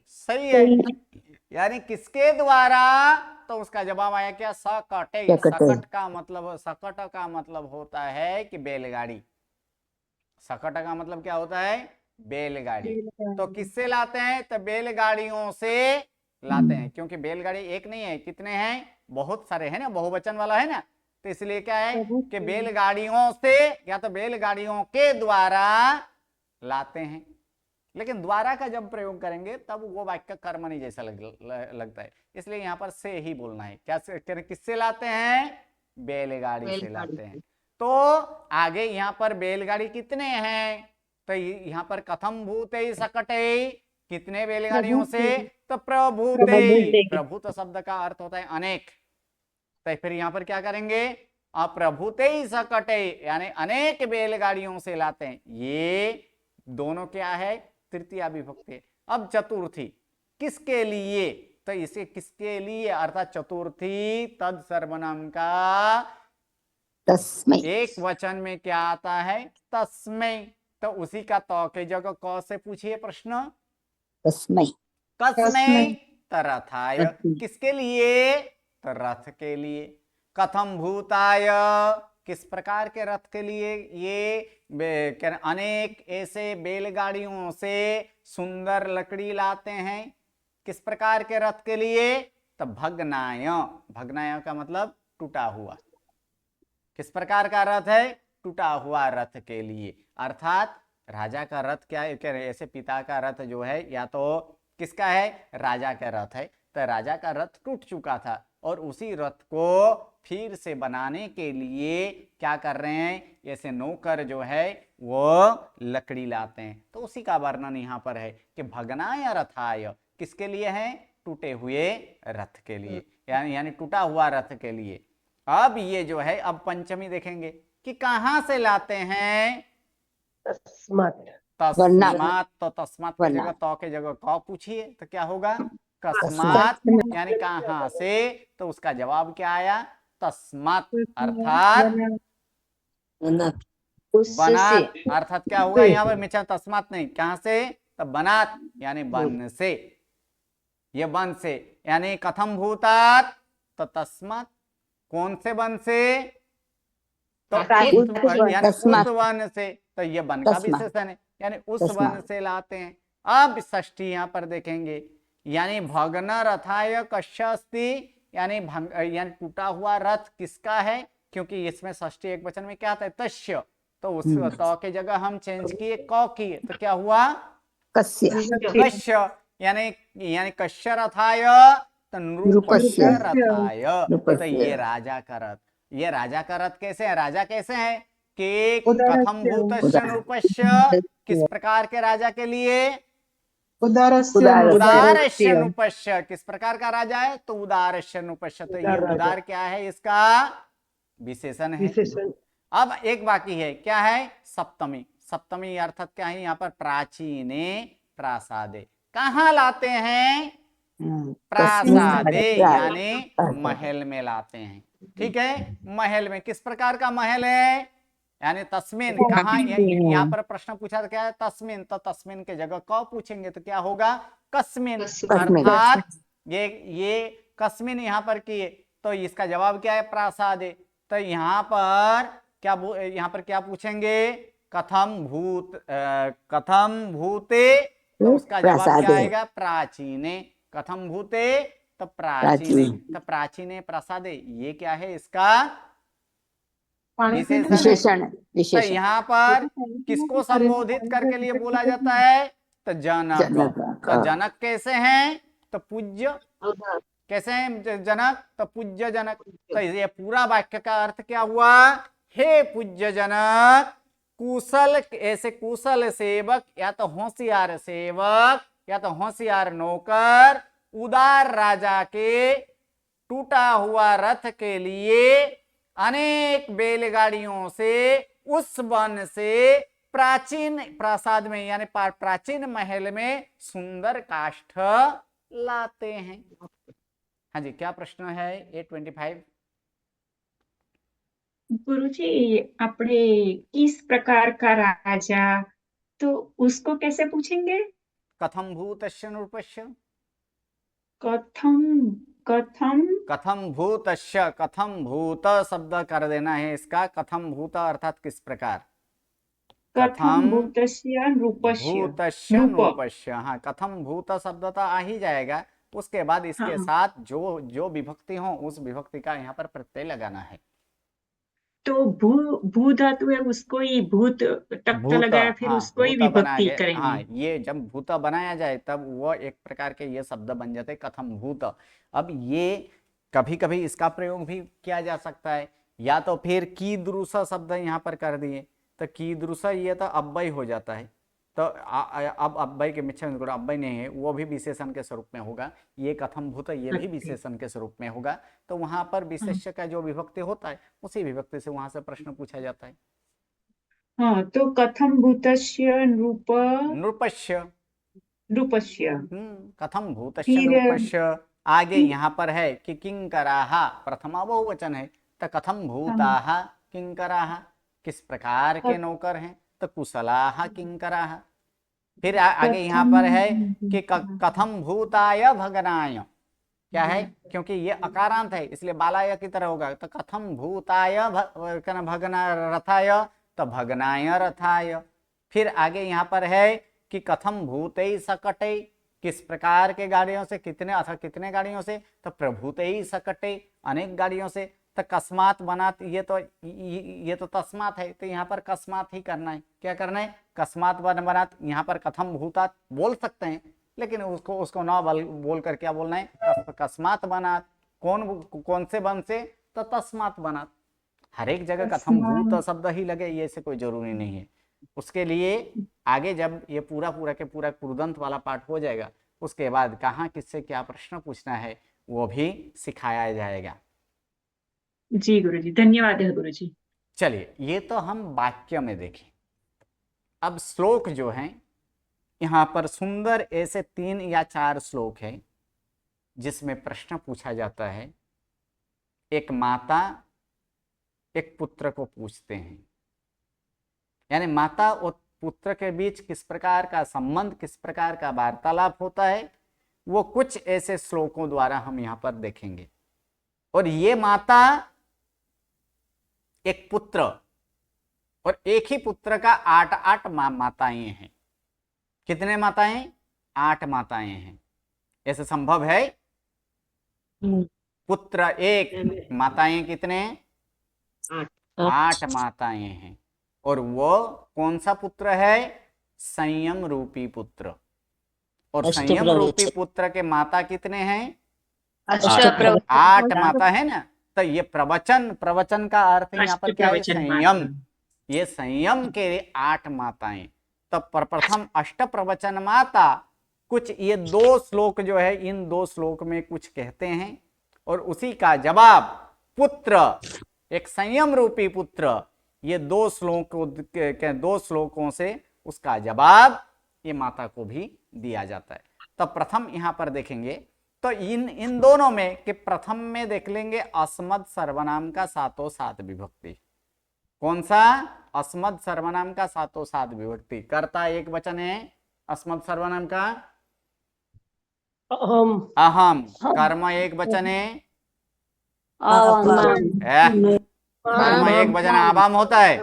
सही है, यानी किसके द्वारा, तो उसका जवाब आया क्या, सकटे। सकट का मतलब होता है कि बैलगाड़ी। सकट का मतलब क्या होता है, बैलगाड़ी। तो किससे लाते हैं, तो बैलगाड़ियों से लाते हैं, क्योंकि बैलगाड़ी एक नहीं है, कितने हैं, बहुत सारे हैं ना, बहुवचन वाला है ना, तो इसलिए क्या है कि बैलगाड़ियों से या तो बैलगाड़ियों के द्वारा लाते हैं। लेकिन द्वारा का जब प्रयोग करेंगे तब वो वाक्य कर्मणि जैसा लगता है, इसलिए यहाँ पर से ही बोलना है। क्या किससे लाते हैं, बैलगाड़ी से लाते हैं। तो आगे यहाँ पर बैलगाड़ी कितने हैं, तो यहाँ पर कथम भूते सकटे, कितने बैलगाड़ियों से, तो प्रभूते। प्रभूत शब्द का अर्थ होता है अनेक, तो फिर यहाँ पर क्या करेंगे, अप्रभूते सकटे, यानी अनेक बैलगाड़ियों से लाते हैं। ये दोनों क्या है, तृतीया विभक्ति। अब चतुर्थी किसके लिए, तो इसे किसके लिए अर्थात चतुर्थी तद सर्वनाम का तस्मै। एक वचन में क्या आता है, तस्मै। तो उसी का तो के जगह क से पूछिए प्रश्न, तस्मै। कस्मै, रथाय। किसके लिए, तो रथ के लिए। कथम भूताय, किस प्रकार के रथ के लिए, ये अनेक ऐसे बैलगाड़ियों से सुंदर लकड़ी लाते हैं। किस प्रकार के रथ के लिए, तो भग्नाय। भग्नाय का मतलब टूटा हुआ। किस प्रकार का रथ है, टूटा हुआ रथ के लिए। अर्थात राजा का रथ क्या है, ऐसे पिता का रथ जो है या तो किसका है, राजा का रथ है, तो राजा का रथ टूट चुका था और उसी रथ को फिर से बनाने के लिए क्या कर रहे हैं, ऐसे नौकर जो है वो लकड़ी लाते हैं। तो उसी का वर्णन यहाँ पर है कि भग्नाय रथाय, किसके लिए है, टूटे हुए रथ के लिए, यानी टूटा हुआ रथ के लिए। अब ये जो है, अब पंचमी देखेंगे कि कहां से लाते हैं, तस्मात्। तस्मात्। तो तस्मात् की जगह तो के जगह क पूछिए तो क्या होगा, कस्मात्, यानी कहां से। तो उसका जवाब क्या आया, तस्मात्, अर्थात बनात। अर्थात क्या होगा यहाँ पर, मिचा तस्मात् नहीं, कहां से, तो बनात, यानी बन से। ये बन से, यानी कथम भूतात, तो तस्मात्, कौन से वन से, तो यानी उस वन से। तो ये वन का विशेषण है, यानी उस तस्मात्। वन से लाते हैं। अब षष्ठी यहाँ पर देखेंगे, यानी भग्न रथाय कस्य अस्ति, यानी यानी टूटा हुआ रथ किसका है, क्योंकि इसमें षष्ठी एक वचन में क्या आता है, तस्य, तो उस त के जगह हम चेंज किए क किए, तो क्या हुआ, कस्य कस्य, यानी कस्य रथाय, तो नृपस्य नृपस्य रथाय, तो नृपस्य। ये राजा का रथ। ये राजा का रथ कैसे है, राजा कैसे है कि कथम भूतस्य नृपस्य, किस प्रकार के राजा के लिए, उदारस्य उदारस्य नृपस्य, किस प्रकार का राजा है, तो उदारस्य नृपस्य, तो ये उदार उदार राजा। क्या है, इसका विशेषण है। विशेषण। अब एक बाकी है, क्या है, सप्तमी। सप्तमी अर्थात क्या है यहाँ पर, प्राचीने प्रासादे, कहाँ लाते हैं, प्रासादे, यानी महल में लाते हैं। ठीक है, महल में, किस प्रकार का महल है, यानी तस्मिन, कहाँ, यहाँ पर प्रश्न पूछा था क्या है, तस्मिन, तो तस्मिन के जगह क पूछेंगे तो क्या होगा, कस्मिन, अर्थात ये कस्मिन यहाँ पर किए, तो इसका जवाब क्या है, प्रासादे। तो यहाँ पर क्या पूछेंगे, कथम भूते, तो उसका जवाब क्या प्रासादे। आएगा, प्राचीने, कथम भूते, तो प्राचीने, तो प्राचीने प्रासादे, ये क्या है, इसका विशेषण है। विशेषण तो विशेषण। यहाँ पर किसको संबोधित करके लिए बोला जाता है, तो जनक। जनक। तो जनक कैसे हैं, तो पूज्य, कैसे हैं जनक, तो पूज्य जनक। तो ये पूरा वाक्य का अर्थ क्या हुआ, हे पूज्य जनक, कुशल, ऐसे कुशल सेवक या तो होशियार सेवक या तो होशियार नौकर उदार राजा के टूटा हुआ रथ के लिए अनेक बैलगाड़ियों से उस वन से प्राचीन प्रासाद में, यानी प्राचीन महल में सुंदर काष्ठ लाते हैं। हाँ जी, क्या प्रश्न है, 825। गुरुजी, આપણે किस प्रकार का राजा, तो उसको कैसे पूछेंगे, कथम भूतस्य नृपस्य, कथम कथम कथम भूतस्य, कथम भूत शब्द कर देना है इसका, कथम भूत अर्थात किस प्रकार, कथम भूतस्य नृपस्य, भूतस्य नृप, नृपस्य, हाँ, कथम भूत शब्द तो आ ही जाएगा, उसके बाद इसके हाँ। साथ जो विभक्ति हो उस विभक्ति का यहाँ पर प्रत्यय लगाना है। तो भू धातु है, उसको ही भूत टक भूत, लगाया, फिर हाँ, उसको ही भूत बनाया विभक्ति गया, करेंगे। हाँ, ये जब भूत बनाया जाए तब वो एक प्रकार के ये शब्द बन जाते कथम भूत। अब ये कभी कभी इसका प्रयोग भी किया जा सकता है, या तो फिर कीदृश शब्द यहाँ पर कर दिए, तो कीदृश ये तो अव्यय हो जाता है, तो अब अव्यय के मिश्रण गुण अव्यय नहीं है, वो भी विशेषण के स्वरूप में होगा, ये कथम भूत ये भी विशेषण के स्वरूप में होगा, तो वहां पर विशेष्य का जो विभक्ति होता है उसी विभक्ति से वहां से प्रश्न पूछा जाता है। हाँ, तो कथम भूतस्य नृप, नृपस्य, नृपस्य, कथम भूतस्य फिर नृपस्य, आगे यहाँ पर है कि किंकराहा, प्रथमा बहुवचन है, तो कथम भूताहा किंकराहा, किस प्रकार के नौकर हैं, तो कुशलाहा किंकराहा। फिर आगे यहाँ पर है कि कथम भूताय भगनाय, क्या है, क्योंकि ये अकारांत है इसलिए बालाय की तरह होगा, तो कथम भूताय भगना रथाय, तो भगनाय रथाय। फिर आगे यहाँ पर है कि कथम भूते सकटे, किस प्रकार के गाड़ियों से, कितने अथवा कितने गाड़ियों से, तो प्रभूते सकटे, अनेक गाड़ियों से, तो कस्मात बनात, ये तो तस्मात है, तो यहाँ पर कस्मात ही करना है, क्या करना है, कस्मात बनात। यहाँ पर कथम भूतात बोल सकते हैं, लेकिन उसको ना बोल कर क्या बोलना है, कस्मात बनात, कौन से बन से, तो तस्मात बनात। हर एक जगह कथम भूत शब्द ही लगे ये से कोई जरूरी नहीं है। उसके लिए आगे जब ये पूरा के पूरा कुर्दंत वाला पाठ हो जाएगा, उसके बाद कहाँ किससे क्या प्रश्न पूछना है वो भी सिखाया जाएगा। जी गुरुजी, धन्यवाद है गुरुजी। चलिए, ये तो हम वाक्य में देखें। अब श्लोक जो हैं, यहाँ पर सुंदर ऐसे 3 या 4 श्लोक हैं जिसमें प्रश्न पूछा जाता है। एक माता एक पुत्र को पूछते हैं, यानी माता और पुत्र के बीच किस प्रकार का संबंध, किस प्रकार का वार्तालाप होता है, वो कुछ ऐसे श्लोकों द्वारा हम यहाँ पर देखेंगे। और ये माता एक पुत्र और एक ही पुत्र का 8 माताएं हैं। कितने माताएं? 8 माताएं हैं। ऐसे संभव है? पुत्र एक, माताएं कितने? 8 माताएं हैं। और वो कौन सा पुत्र है? संयम रूपी पुत्र। और संयम रूपी पुत्र के माता कितने हैं? 8 माता है ना। तो ये प्रवचन का अर्थ यहाँ पर क्या है? संयम। ये संयम के 8 माताएं। तो प्रथम अष्ट प्रवचन माता कुछ ये 2 श्लोक जो है, इन 2 श्लोक में कुछ कहते हैं और उसी का जवाब पुत्र, एक संयम रूपी पुत्र, ये 2 श्लोकों से उसका जवाब ये माता को भी दिया जाता है। तो प्रथम यहां पर देखेंगे तो इन दोनों में कि प्रथम में देख लेंगे अस्मद सर्वनाम का 7 विभक्ति। कौन सा? अस्मद सर्वनाम का 7 विभक्ति। कर्ता एक वचन है अस्मद सर्वनाम का, अहम। कर्म एक वचन है, कर्म एक वचन आवाम होता है,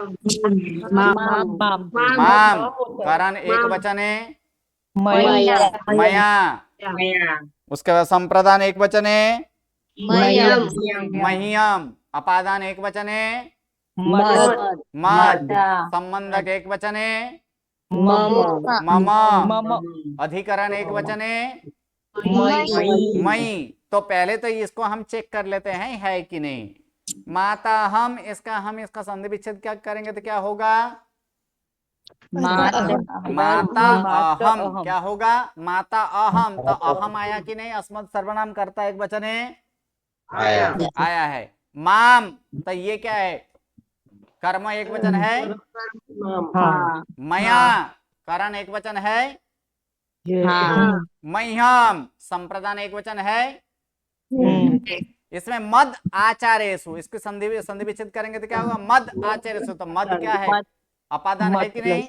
माम। करण एक वचन है, मया। उसके बाद संप्रदान एक वचन है, मह्यम। अपादान एक वचन है, मद। संबंधक एक वचन है, मम। अधिकरण एक वचन है, मई। तो पहले तो इसको हम चेक कर लेते हैं है कि नहीं। माता हम इसका संधि विच्छेद क्या करेंगे तो क्या होगा? माता अहम। क्या होगा? माता अहम। तो अहम आया कि नहीं? अस्मद सर्वनाम करता एक वचन है, आया है। माम, तो ये क्या है? कर्म एक वचन है, मया। करण एक वचन है, मह्यम। संप्रदान एक वचन है। इसमें मद आचार्यसु, इसकी संधि विच्छेद करेंगे तो क्या होगा? मद आचार्यसु। तो मद क्या है? अपादान है कि नहीं?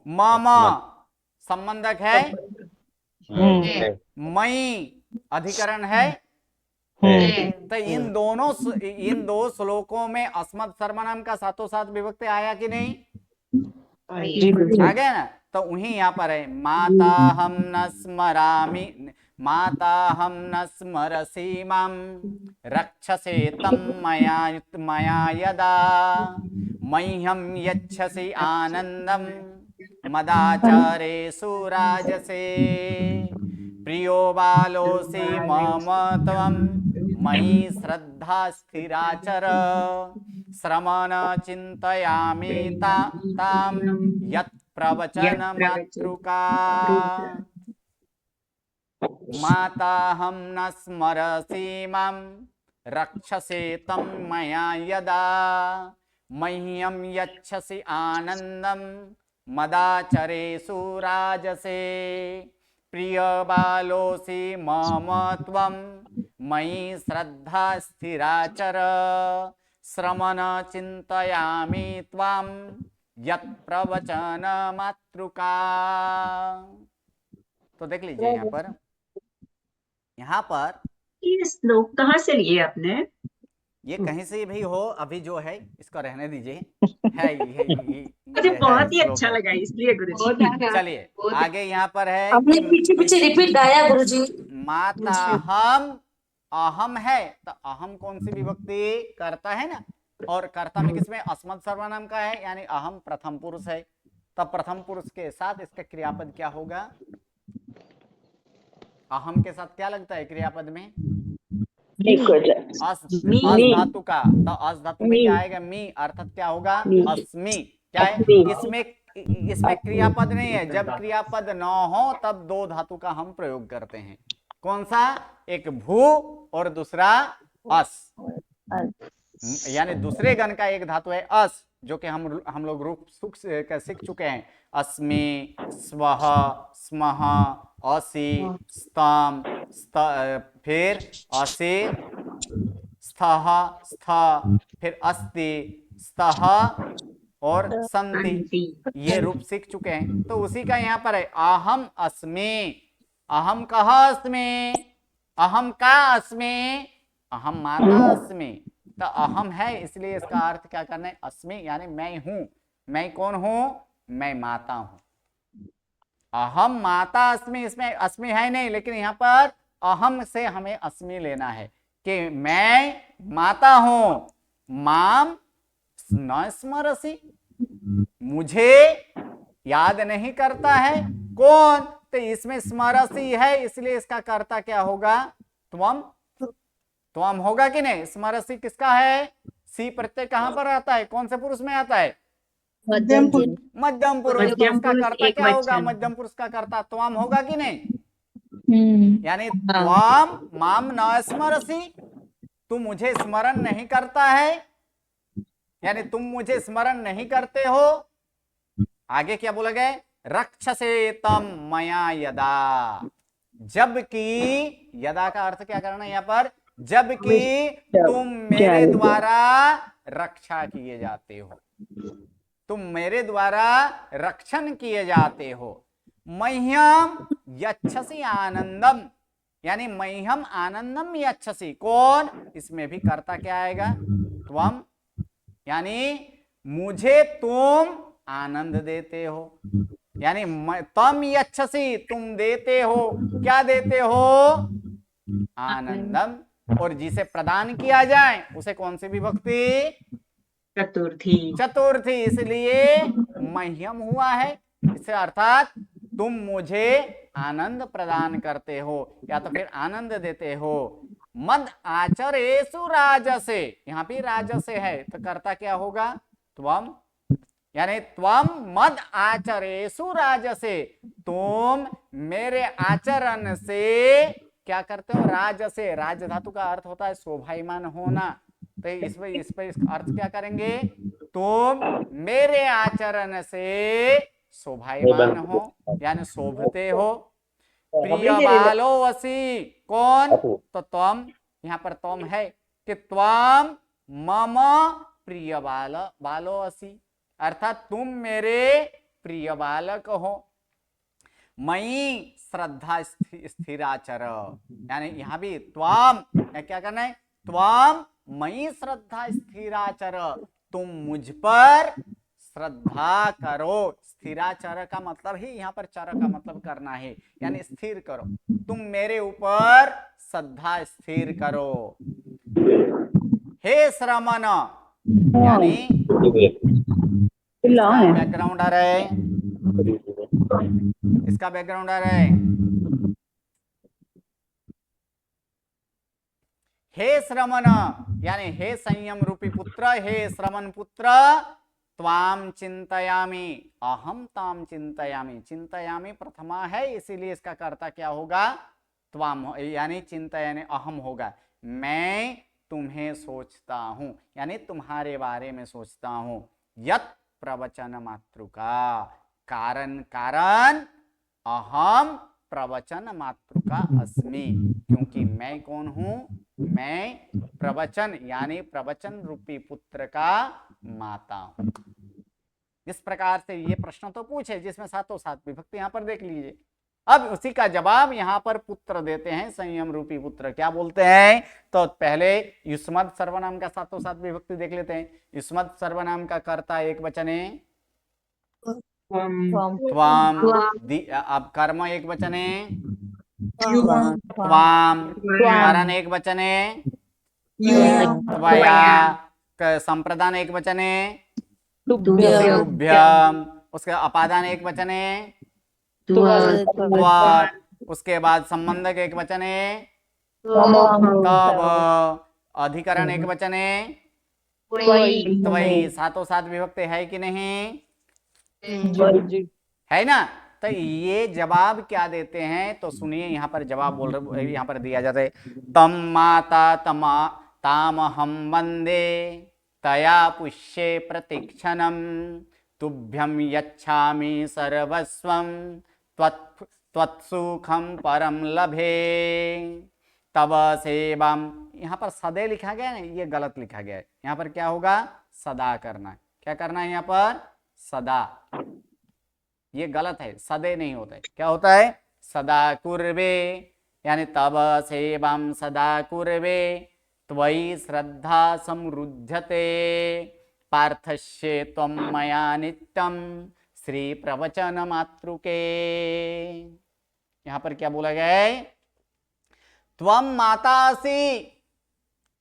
मम संबंधक है, मई अधिकरण है। तो इन 2 श्लोकों में अस्मद सर्वनाम का 7 विभक्ति आया कि नहीं? आ गया ना। तो उन्हीं यहाँ पर है, माता हम न स्मरामि, माता हम न स्मरसि मां रक्षसे तम मया यदा मह्यम यच्छसि आनंदम मदाचारेषु राजसे प्रियो बालोऽसि मम त्वं मयि श्रद्धा स्थिराचर श्रमण चिन्तयामि तां यत् प्रवचन मातृका माता हम न स्मरसि मां रक्षसे तं मया यदा मह्यं यच्छसि आनंदम मदाचरेषु राजसे प्रिय बालोऽसि मम त्वं मयि श्रद्धा स्थिराचर श्रमण चिन्तयामि त्वां यत् प्रवचन मातृका। तो देख लीजिए यहाँ पर ये श्लोक कहाँ से लिए आपने? ये कहीं से भी हो, अभी जो है इसको रहने दीजिए। है मुझे बहुत ही अच्छा लगा इसलिए गुरुजी। चलिए आगे यहाँ पर है आपने पीछे पीछे रिपीट गाया गुरुजी। माता हम अहम है, तो अहम कौन सी विभक्ति? करता है ना। और कर्ता में किसमें? अस्मद सर्वनाम का है, यानी अहम प्रथम पुरुष है। तब प्रथम पुरुष के साथ इसका क्रियापद क्या होगा? अहम के साथ क्या लगता है क्रियापद में? अस धातु का। तो अस धातु में क्या आएगा? मी। अर्थात क्या होगा? अस्मि। क्या है? इसमें क्रियापद नहीं है। जब क्रियापद न हो तब 2 धातु का हम प्रयोग करते हैं। कौन सा? एक भू और दूसरा अस, यानी दूसरे गण का एक धातु है अस, जो कि हम लोग रूप सीख चुके हैं। अस्मि, स्वः, स्मः, असि, स्तम, फिर असि, स्थः, स्थ, फिर अस्ति, स्तः और संति। ये रूप सीख चुके हैं। तो उसी का यहाँ पर है अहम अस्मि। अहम कहा अस्मि? अहम का अस्मि? अहम माता अस्मि। तो अहम है, इसलिए इसका अर्थ क्या करना है, अस्मि, यानी मैं हूं। मैं कौन हूं, मैं माता हूं। अहम माता अस्मि, इसमें अस्मि है नहीं, लेकिन यहाँ पर अहम से हमें अस्मि लेना है कि मैं माता हूं। माम न स्मरसि, मुझे याद नहीं करता है। कौन, तो इसमें स्मरसि है, इसलिए इसका कर्ता क्या होगा, त्वम। त्वम होगा कि नहीं। स्मरसि किसका है, सी प्रत्यय कहां पर आता है, कौन से पुरुष में आता है, मध्यम पुरुष। मध्यम पुरुष। तो मध्यम उसका पुरुष कर्ता एक क्या होगा, वचन। मध्यम पुरुष का कर्ता त्वम होगा कि नहीं। यानी हाँ। त्वम माम न स्मरसि, तू मुझे स्मरण नहीं करता है, यानी तुम मुझे स्मरण नहीं करते हो। आगे क्या बोला गया, रक्षसे तम मया यदा, जबकि, यदा का अर्थ क्या करना है यहाँ पर, जबकि तुम मेरे द्वारा रक्षा किए जाते हो, तुम मेरे द्वारा रक्षण किए जाते हो। मह्यम यच्छसि आनंदम, यानी मह्यम आनंदम यच्छसि, कौन, इसमें भी कर्ता क्या आएगा, त्वम, यानी मुझे तुम आनंद देते हो। यानी तम यच्छसि, तुम देते हो, क्या देते हो, आनंदम। और जिसे प्रदान किया जाए उसे कौन सी विभक्ति, चतुर्थी। चतुर्थी, इसलिए मह्यम हुआ है। इसे अर्थात तुम मुझे आनंद प्रदान करते हो, या तो फिर आनंद देते हो। मद आचरेषु राजसे, यहाँ भी राजसे है, तो कर्ता क्या होगा, त्वम, यानी त्वम मद आचरेषु राजसे, तुम मेरे आचरण से क्या करते हो, राजसे। राज धातु का अर्थ होता है शोभायमान होना, तो इस पर अर्थ क्या करेंगे, तुम मेरे आचरण से शोभायमान हो, यानी शोभते हो। प्रिय बालो वसी, कौन, तो त्वम, यहाँ पर त्वम है कि त्वम मम प्रिय बालो असी, अर्थात तुम मेरे प्रिय बालक हो। मई श्रद्धा स्थिराचर, यानी यहाँ भी त्वम क्या करना है, त्वम मई श्रद्धा स्थिराचर, तुम मुझ पर श्रद्धा करो। स्थिराचर का मतलब ही यहाँ पर चर का मतलब करना है, यानी स्थिर करो, तुम मेरे ऊपर श्रद्धा स्थिर करो। हे श्रमण, यानी इसका बैकग्राउंड आ रहा है, इसका बैकग्राउंड आ रहा है, हे श्रमण, यानी हे संयम रूपी पुत्र, हे श्रमण पुत्र, त्वाम चिंतयामि, अहम ताम चिंतयामि। चिंतयामि प्रथमा है, इसीलिए इसका कर्ता क्या होगा, त्वाम, यानी चिंता यानी अहम होगा। मैं तुम्हें सोचता हूं, यानी तुम्हारे बारे में सोचता हूं। यत प्रवचन मातृका, कारण कारण अहम प्रवचन मातृका अस्मि, क्योंकि मैं कौन हूं, मैं प्रवचन यानी प्रवचन रूपी पुत्र का माता हूं। इस प्रकार से ये प्रश्न तो पूछे जिसमें सातों सात विभक्ति यहाँ पर देख लीजिए। अब उसी का जवाब यहाँ पर पुत्र देते हैं, संयम रूपी पुत्र। क्या बोलते हैं, तो पहले युष्मद सर्वनाम का सातों सात विभक्ति देख लेते हैं। युष्मद सर्वनाम का कर्ता एक वचन है त्वाम, अब कर्म एक वचन है त्वाम, कारण एक वचन है त्वया, संप्रदान एक वचन है तुभ्यम, उसका अपादान एक वचन है त्वत्, उसके बाद संबंधक एक वचन है तब, अधिकरण एक वचन है त्वयि। सातों सात विभक्ति है कि नहीं, है ना। तो ये जवाब क्या देते हैं, तो सुनिए यहाँ पर जवाब बोल रहे, यहाँ पर दिया जाता है तम माता तमा तामहं वंदे तया पुष्ये प्रतिक्षणम तुभ्यं यच्छामि सर्वस्वं त्वत्सुखं परम लभे तब सेवम। यहाँ पर सदे लिखा गया है, ये गलत लिखा गया है। यहाँ पर क्या होगा, सदा करना है। क्या करना है यहाँ पर, सदा, ये गलत है, सदे नहीं होता है। क्या होता है, सदा कुर्वे, यानी तब सेवम सदा कुर्वे त्वयि श्रद्धा समृद्धते पार्थस्य त्वं मया नित्यं श्री प्रवचन मातृके। यहां पर क्या बोला गया है? त्वम मातासी,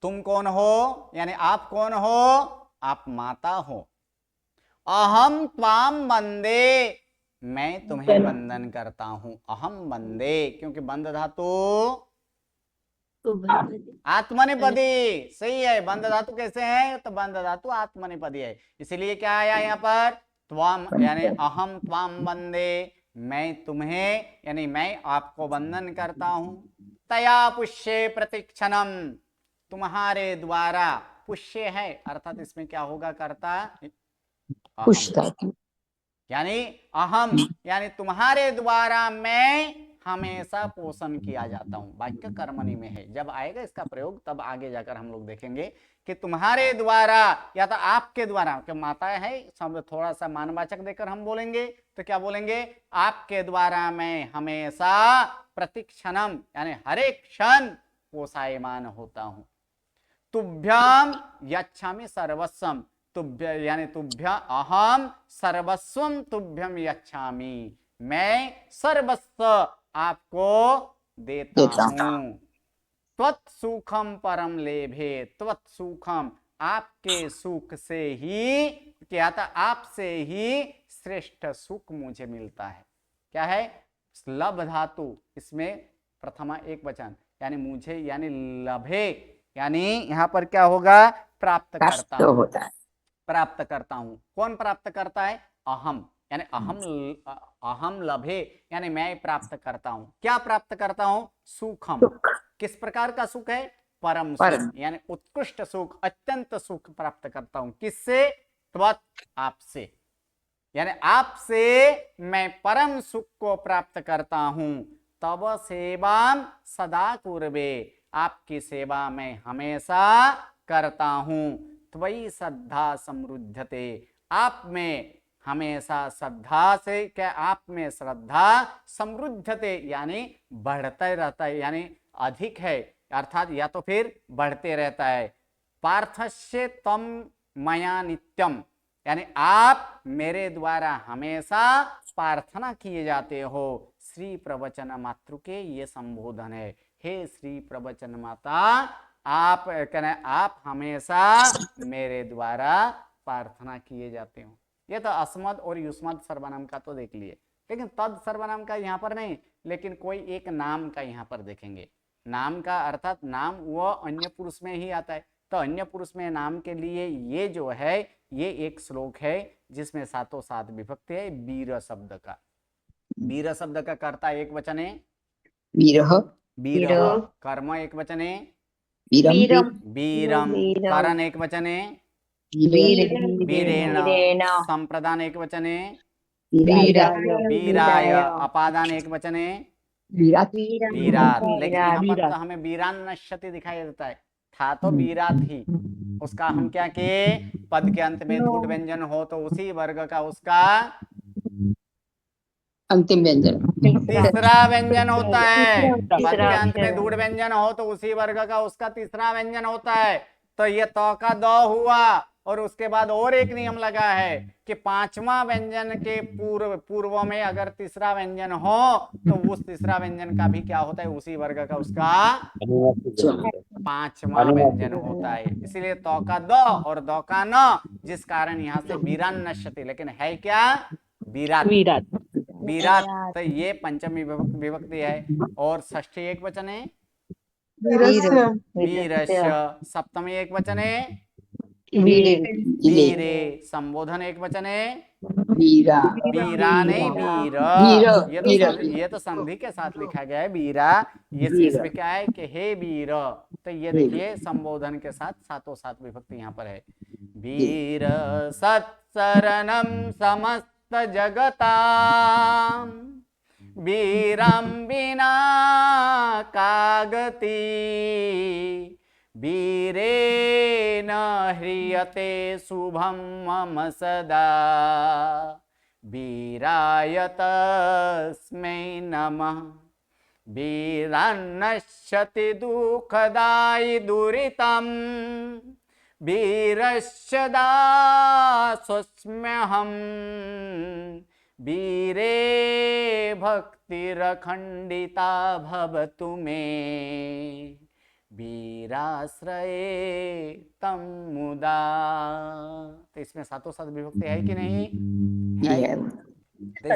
तुम कौन हो, यानी आप कौन हो? आप माता हो। अहम त्वाम वंदे, मैं तुम्हें वंदन करता हूं। अहम वंदे, क्योंकि बंद धातु आत्मनेपदी, सही है। बंद धातु कैसे है? तो बंद धातु आत्मनेपदी है, इसलिए क्या आया यहाँ पर? त्वाम, यानी अहम त्वाम वंदे, मैं तुम्हें यानी मैं आपको वंदन करता हूं। तया पुष्ये प्रतिक्षणम, तुम्हारे द्वारा। पुष्य है अर्थात इसमें क्या होगा? कर्ता पुष्टा यानी अहम, यानी तुम्हारे द्वारा मैं हमेशा पोषण किया जाता हूं। वाक्य कर्मणि में है, जब आएगा इसका प्रयोग तब आगे जाकर हम लोग देखेंगे कि तुम्हारे द्वारा या तो आपके द्वारा, कि माता है शब्द थोड़ा सा मानवाचक देकर हम बोलेंगे तो क्या बोलेंगे? आपके द्वारा मैं हमेशा प्रतिक्षणम, यानी हर एक क्षण पोषायमान होता हूं। तुभ्याम यच्छामि सर्वस्वम, तुभ्य यानी तुभ्य अहम सर्वस्वम तुभ्यम यच्छामि, मैं सर्वस्व आपको देता हूं। त्वत् सुखम परम लेभे, त्वत् सुखम, आपके सुख से ही क्या था? आपसे ही श्रेष्ठ सुख मुझे मिलता है। क्या है? लभ धातु, इसमें प्रथमा एक वचन, यानी मुझे, यानी लभे, यानी यहां पर क्या होगा? प्राप्त करता हूं, होता है। प्राप्त करता हूं। कौन प्राप्त करता है? अहम, यानी अहम लभे, यानी मैं प्राप्त करता हूं। क्या प्राप्त करता हूं? सुखम। किस प्रकार का सुख है? परम सुख, यानी उत्कृष्ट सुख, अत्यंत सुख प्राप्त करता हूं। किससे? त्वत्, आपसे, यानी आपसे मैं परम सुख को प्राप्त करता हूं। तब सेवाम सदा कुर्वे, आपकी सेवा मैं हमेशा करता हूं। त्वयि श्रद्धा समृद्धते, आप में हमेशा श्रद्धा से, क्या आप में श्रद्धा समृद्धते, यानी बढ़ते रहता है, यानी अधिक है, अर्थात या तो फिर बढ़ते रहता है। पार्थस्य तम मया नित्यम, यानी आप मेरे द्वारा हमेशा प्रार्थना किए जाते हो। श्री प्रवचन मातृके ये संबोधन है। हे श्री प्रवचन माता, आप कहना, आप हमेशा मेरे द्वारा प्रार्थना किए जाते हो। ये तो अस्मद और युष्मद सर्वनाम का तो देख लिए, लेकिन तद सर्वनाम का यहाँ पर नहीं, लेकिन कोई एक नाम का यहाँ पर देखेंगे। नाम का अर्थात नाम वो अन्य पुरुष में ही आता है, तो अन्य पुरुष में नाम के लिए ये जो है ये एक श्लोक है जिसमें सातों सात विभक्ति है वीर शब्द का। वीर शब्द का कर्ता एक वचन है वीरः, वीर, कर्म एक वचन है वीरम, वीरम, कारण एक वचन है वीरेण, संप्रदान एक वचन है वीराय, अपादान एक वचन है वीरात। लेकिन यहाँ पर तो हमें वीरान नश्यति दिखाई देता है, था तो वीरात ही, उसका हम क्या किए? पद के अंत में धूट व्यंजन हो तो उसी वर्ग का उसका अंतिम व्यंजन तीसरा व्यंजन होता है। पद के अंत में धूट व्यंजन हो तो उसी वर्ग का उसका तीसरा व्यंजन होता है। तो ये तो का द हुआ, और उसके बाद और एक नियम लगा है कि पांचवा व्यंजन के पूर्व में अगर तीसरा व्यंजन हो तो उस तीसरा व्यंजन का भी क्या होता है? उसी वर्ग का उसका पांचवा व्यंजन होता है। इसीलिए तो का द और दो का न, जिस कारण यहाँ से वीरान नश्यति, लेकिन है क्या? वीरात, वीरात। तो ये पंचमी विभक्ति है। और षष्ठी एक वचन है वीरस्य, सप्तमी एक वचन है वीरे, संबोधन एक वचन है वीरा, वीरा नहीं वीर, ये तो संधि के साथ लिखा गया है वीरा। ये इसमें क्या है कि हे वीर, तो ये देखिए संबोधन के साथ सातों सात विभक्ति यहाँ पर है। वीर सत्सरणम समस्त जगताम वीरम विना कागति वीरेण ह्रियते शुभम मम सदा वीराय तस्मै नमः। वीरन्नश्यति दुःखदायि दुरितं वीरस्य दासोऽस्म्यहम् वीरे भक्तिरखण्डिता भवतु मे वीराश्रये तम मुदा। तो इसमें सातों सात विभक्ति है कि नहीं? है। तो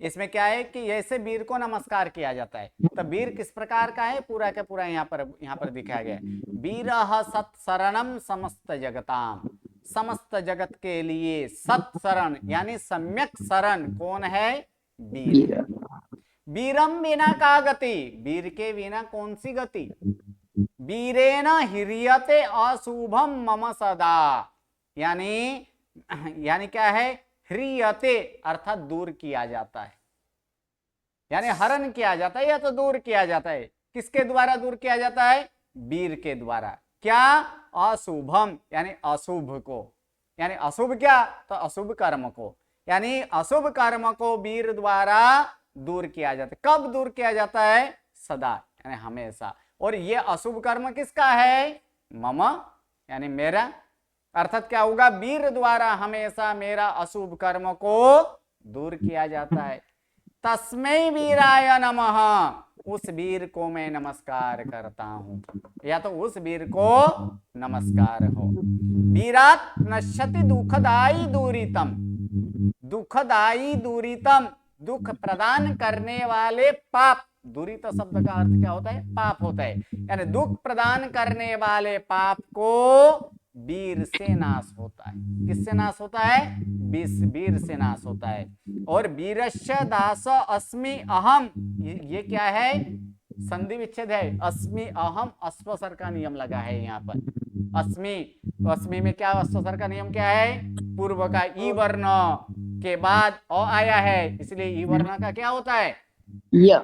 इसमें क्या है कि ऐसे वीर को नमस्कार किया जाता है। तो वीर किस प्रकार का है पूरा का पूरा यहाँ पर दिखाया गया है। वीरः सत्शरणम समस्त जगताम, समस्त जगत के लिए सत्शरण यानी सम्यक शरण कौन है? वीर। वीरम बिना का गति, वीर के बिना कौन सी गति? वीरेण ह्रियते अशुभम मम सदा, यानी क्या है? ह्रियते अर्थात दूर किया जाता है, यानी हरण किया जाता है या तो दूर किया जाता है। किसके द्वारा दूर किया जाता है? वीर के द्वारा। क्या? अशुभम यानी अशुभ को, यानी अशुभ क्या? तो अशुभ कर्म को, यानी अशुभ कर्म को वीर द्वारा दूर किया जाता है। कब दूर किया जाता है? सदा यानी हमेशा। और ये अशुभ कर्म किसका है? मम यानी मेरा। अर्थात क्या होगा? वीर द्वारा हमेशा मेरा अशुभ कर्म को दूर किया जाता है। तस्मै वीराय नमः, उस वीर को मैं नमस्कार करता हूं, या तो उस वीर को नमस्कार हो। वीरात नश्यति दुखदायी दूरितम, दुखदायी दूरितम दुख प्रदान करने वाले पाप। दूरित शब्द का अर्थ क्या होता है? पाप होता है, यानी दुख प्रदान करने वाले पाप को वीर से नाश होता है। किससे नाश होता है? वीर से नाश होता है। और वीरस्य दास अस्मि अहम, ये क्या है? संधि विच्छेद है। अस्मि अहम अस्वसर का नियम लगा है यहाँ पर। अस्मि, अस्मि में क्या अस्वसर का नियम क्या है? पूर्व का ई वर्ण के बाद अ आया है, इसलिए ई वर्ण का क्या होता है? य।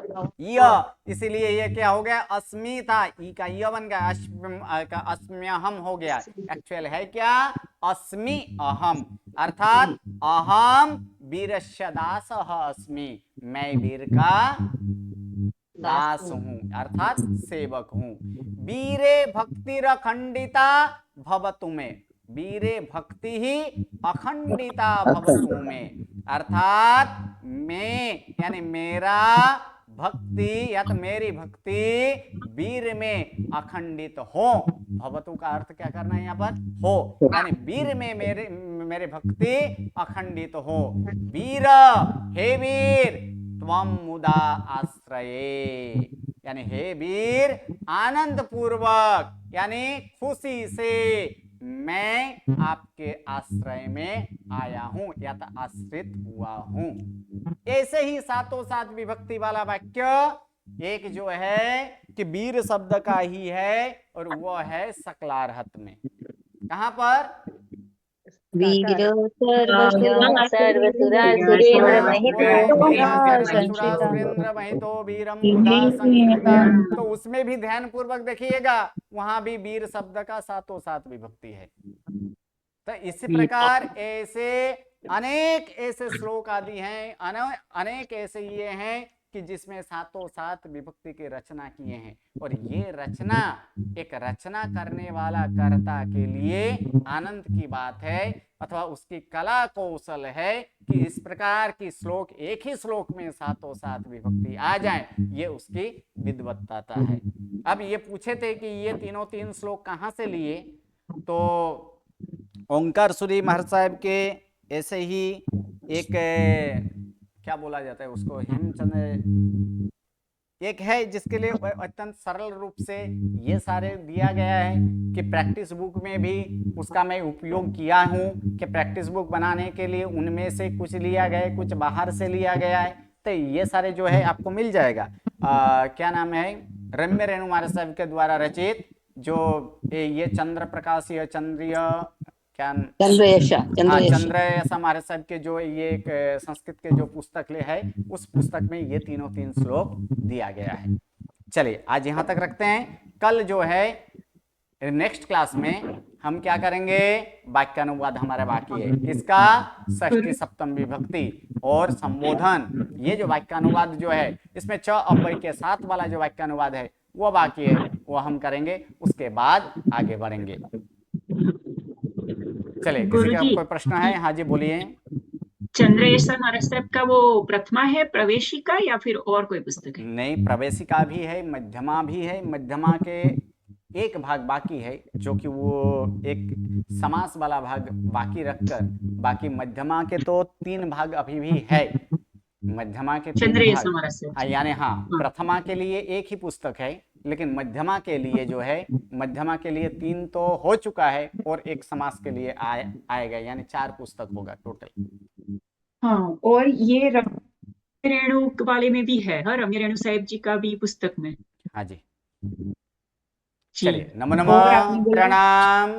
इसलिए ये क्या हो गया? अस्मि था, ई का य बन गया, अस्म्यहम हो गया। एक्चुअल है क्या? अस्मि अहम, अर्थात अहम वीरस्य दासः अस्मि, मैं वीर का दास हूं अर्थात सेवक हूं। वीरे भक्तिरखंडिता भवतु मे, वीरे भक्ति ही अखंडिता भवतु मे, अर्थात मैं यानी मेरा भक्ति या तो मेरी भक्ति वीर में अखंडित हो। भवतु का अर्थ क्या करना है यहाँ पर? हो, यानी वीर में मेरे भक्ति अखंडित हो। वीर, हे वीर, त्वम मुदा आश्रये, यानी हे वीर आनंद पूर्वक यानी खुशी से मैं आपके आश्रय में आया हूं या तो आश्रित हुआ हूं। ऐसे ही सातों सात विभक्ति वाला वाक्य एक जो है कि वीर शब्द का ही है और वो है सकलार्हत में। कहां पर? वीरो सर्वसुरा सुरेंद्र महितो वीरम मुदा संस्कृता। तो उसमें भी ध्यान पूर्वक देखिएगा, वहां भी वीर शब्द का सातों सात विभक्ति है। तो इसी प्रकार ऐसे अनेक ऐसे श्लोक आदि हैं, अनेक ऐसे ये हैं कि जिसमें सातों सात विभक्ति की रचना किए हैं। और ये रचना एक रचना करने वाला कर्ता के लिए आनंद की बात है, अथवा उसकी कला कौशल है कि इस प्रकार की श्लोक एक ही श्लोक में सातों सात विभक्ति आ जाए, ये उसकी विद्वत्ता है। अब ये पूछे थे कि ये तीनों तीन श्लोक कहाँ से लिए, तो ओंकार सूरी महाराज साहब के ऐसे ही एक क्या बोला जाता है उसको, हेमचंद एक है जिसके लिए अत्यंत सरल रूप से ये सारे दिया गया है कि प्रैक्टिस बुक में भी उसका मैं उपयोग किया हूँ कि प्रैक्टिस बुक बनाने के लिए उनमें से कुछ लिया गया है, कुछ बाहर से लिया गया है। तो ये सारे जो है आपको मिल जाएगा। क्या नाम है, रम्य रेणु महाराज साहब के द्वारा रचित जो ये चंद्र प्रकाश या चंद्रिय चंद्रयशा महाराज साहब के जो ये एक संस्कृत के जो पुस्तक है, उस पुस्तक में ये तीनों तीन श्लोक दिया गया है। चलिए आज यहाँ तक रखते हैं। कल जो है नेक्स्ट क्लास में हम क्या करेंगे, वाक्यानुवाद हमारा बाकी है, इसका षष्ठी सप्तम विभक्ति। और संबोधन, ये जो वाक्यानुवाद जो है इसमें च अव्यय के साथ वाला जो वाक्यानुवाद है वो बाकी है, वो हम करेंगे, उसके बाद आगे बढ़ेंगे। चलिए, किसी का गुरुजी, कोई प्रश्न है? हाँ जी, बोलिए। चंद्रेशन अरस्तव का वो प्रथमा है, प्रवेशिका या फिर और कोई पुस्तक है? नहीं, प्रवेशिका भी है, मध्यमा भी है। मध्यमा के एक भाग बाकी है, जो कि वो एक समास वाला भाग बाकी रखकर, बाकी मध्यमा के तो 3 भाग अभी भी है। मध्यमा के 3 चंद्रेशन भाग, अरस्तव। यानी हाँ, प्रथमा के लिए एक ही पुस्तक है, लेकिन मध्यमा के लिए जो है, मध्यमा के लिए 3 तो हो चुका है और एक समास के लिए आएगा, यानी 4 पुस्तक होगा टोटल। हाँ, और ये रम्य रेणु वाले में भी है, हाँ, रम्य रेणु साहिब जी का भी पुस्तक में। हाँ जी, जी। चलिए, नमो नमः, और आपने बोला प्रणाम।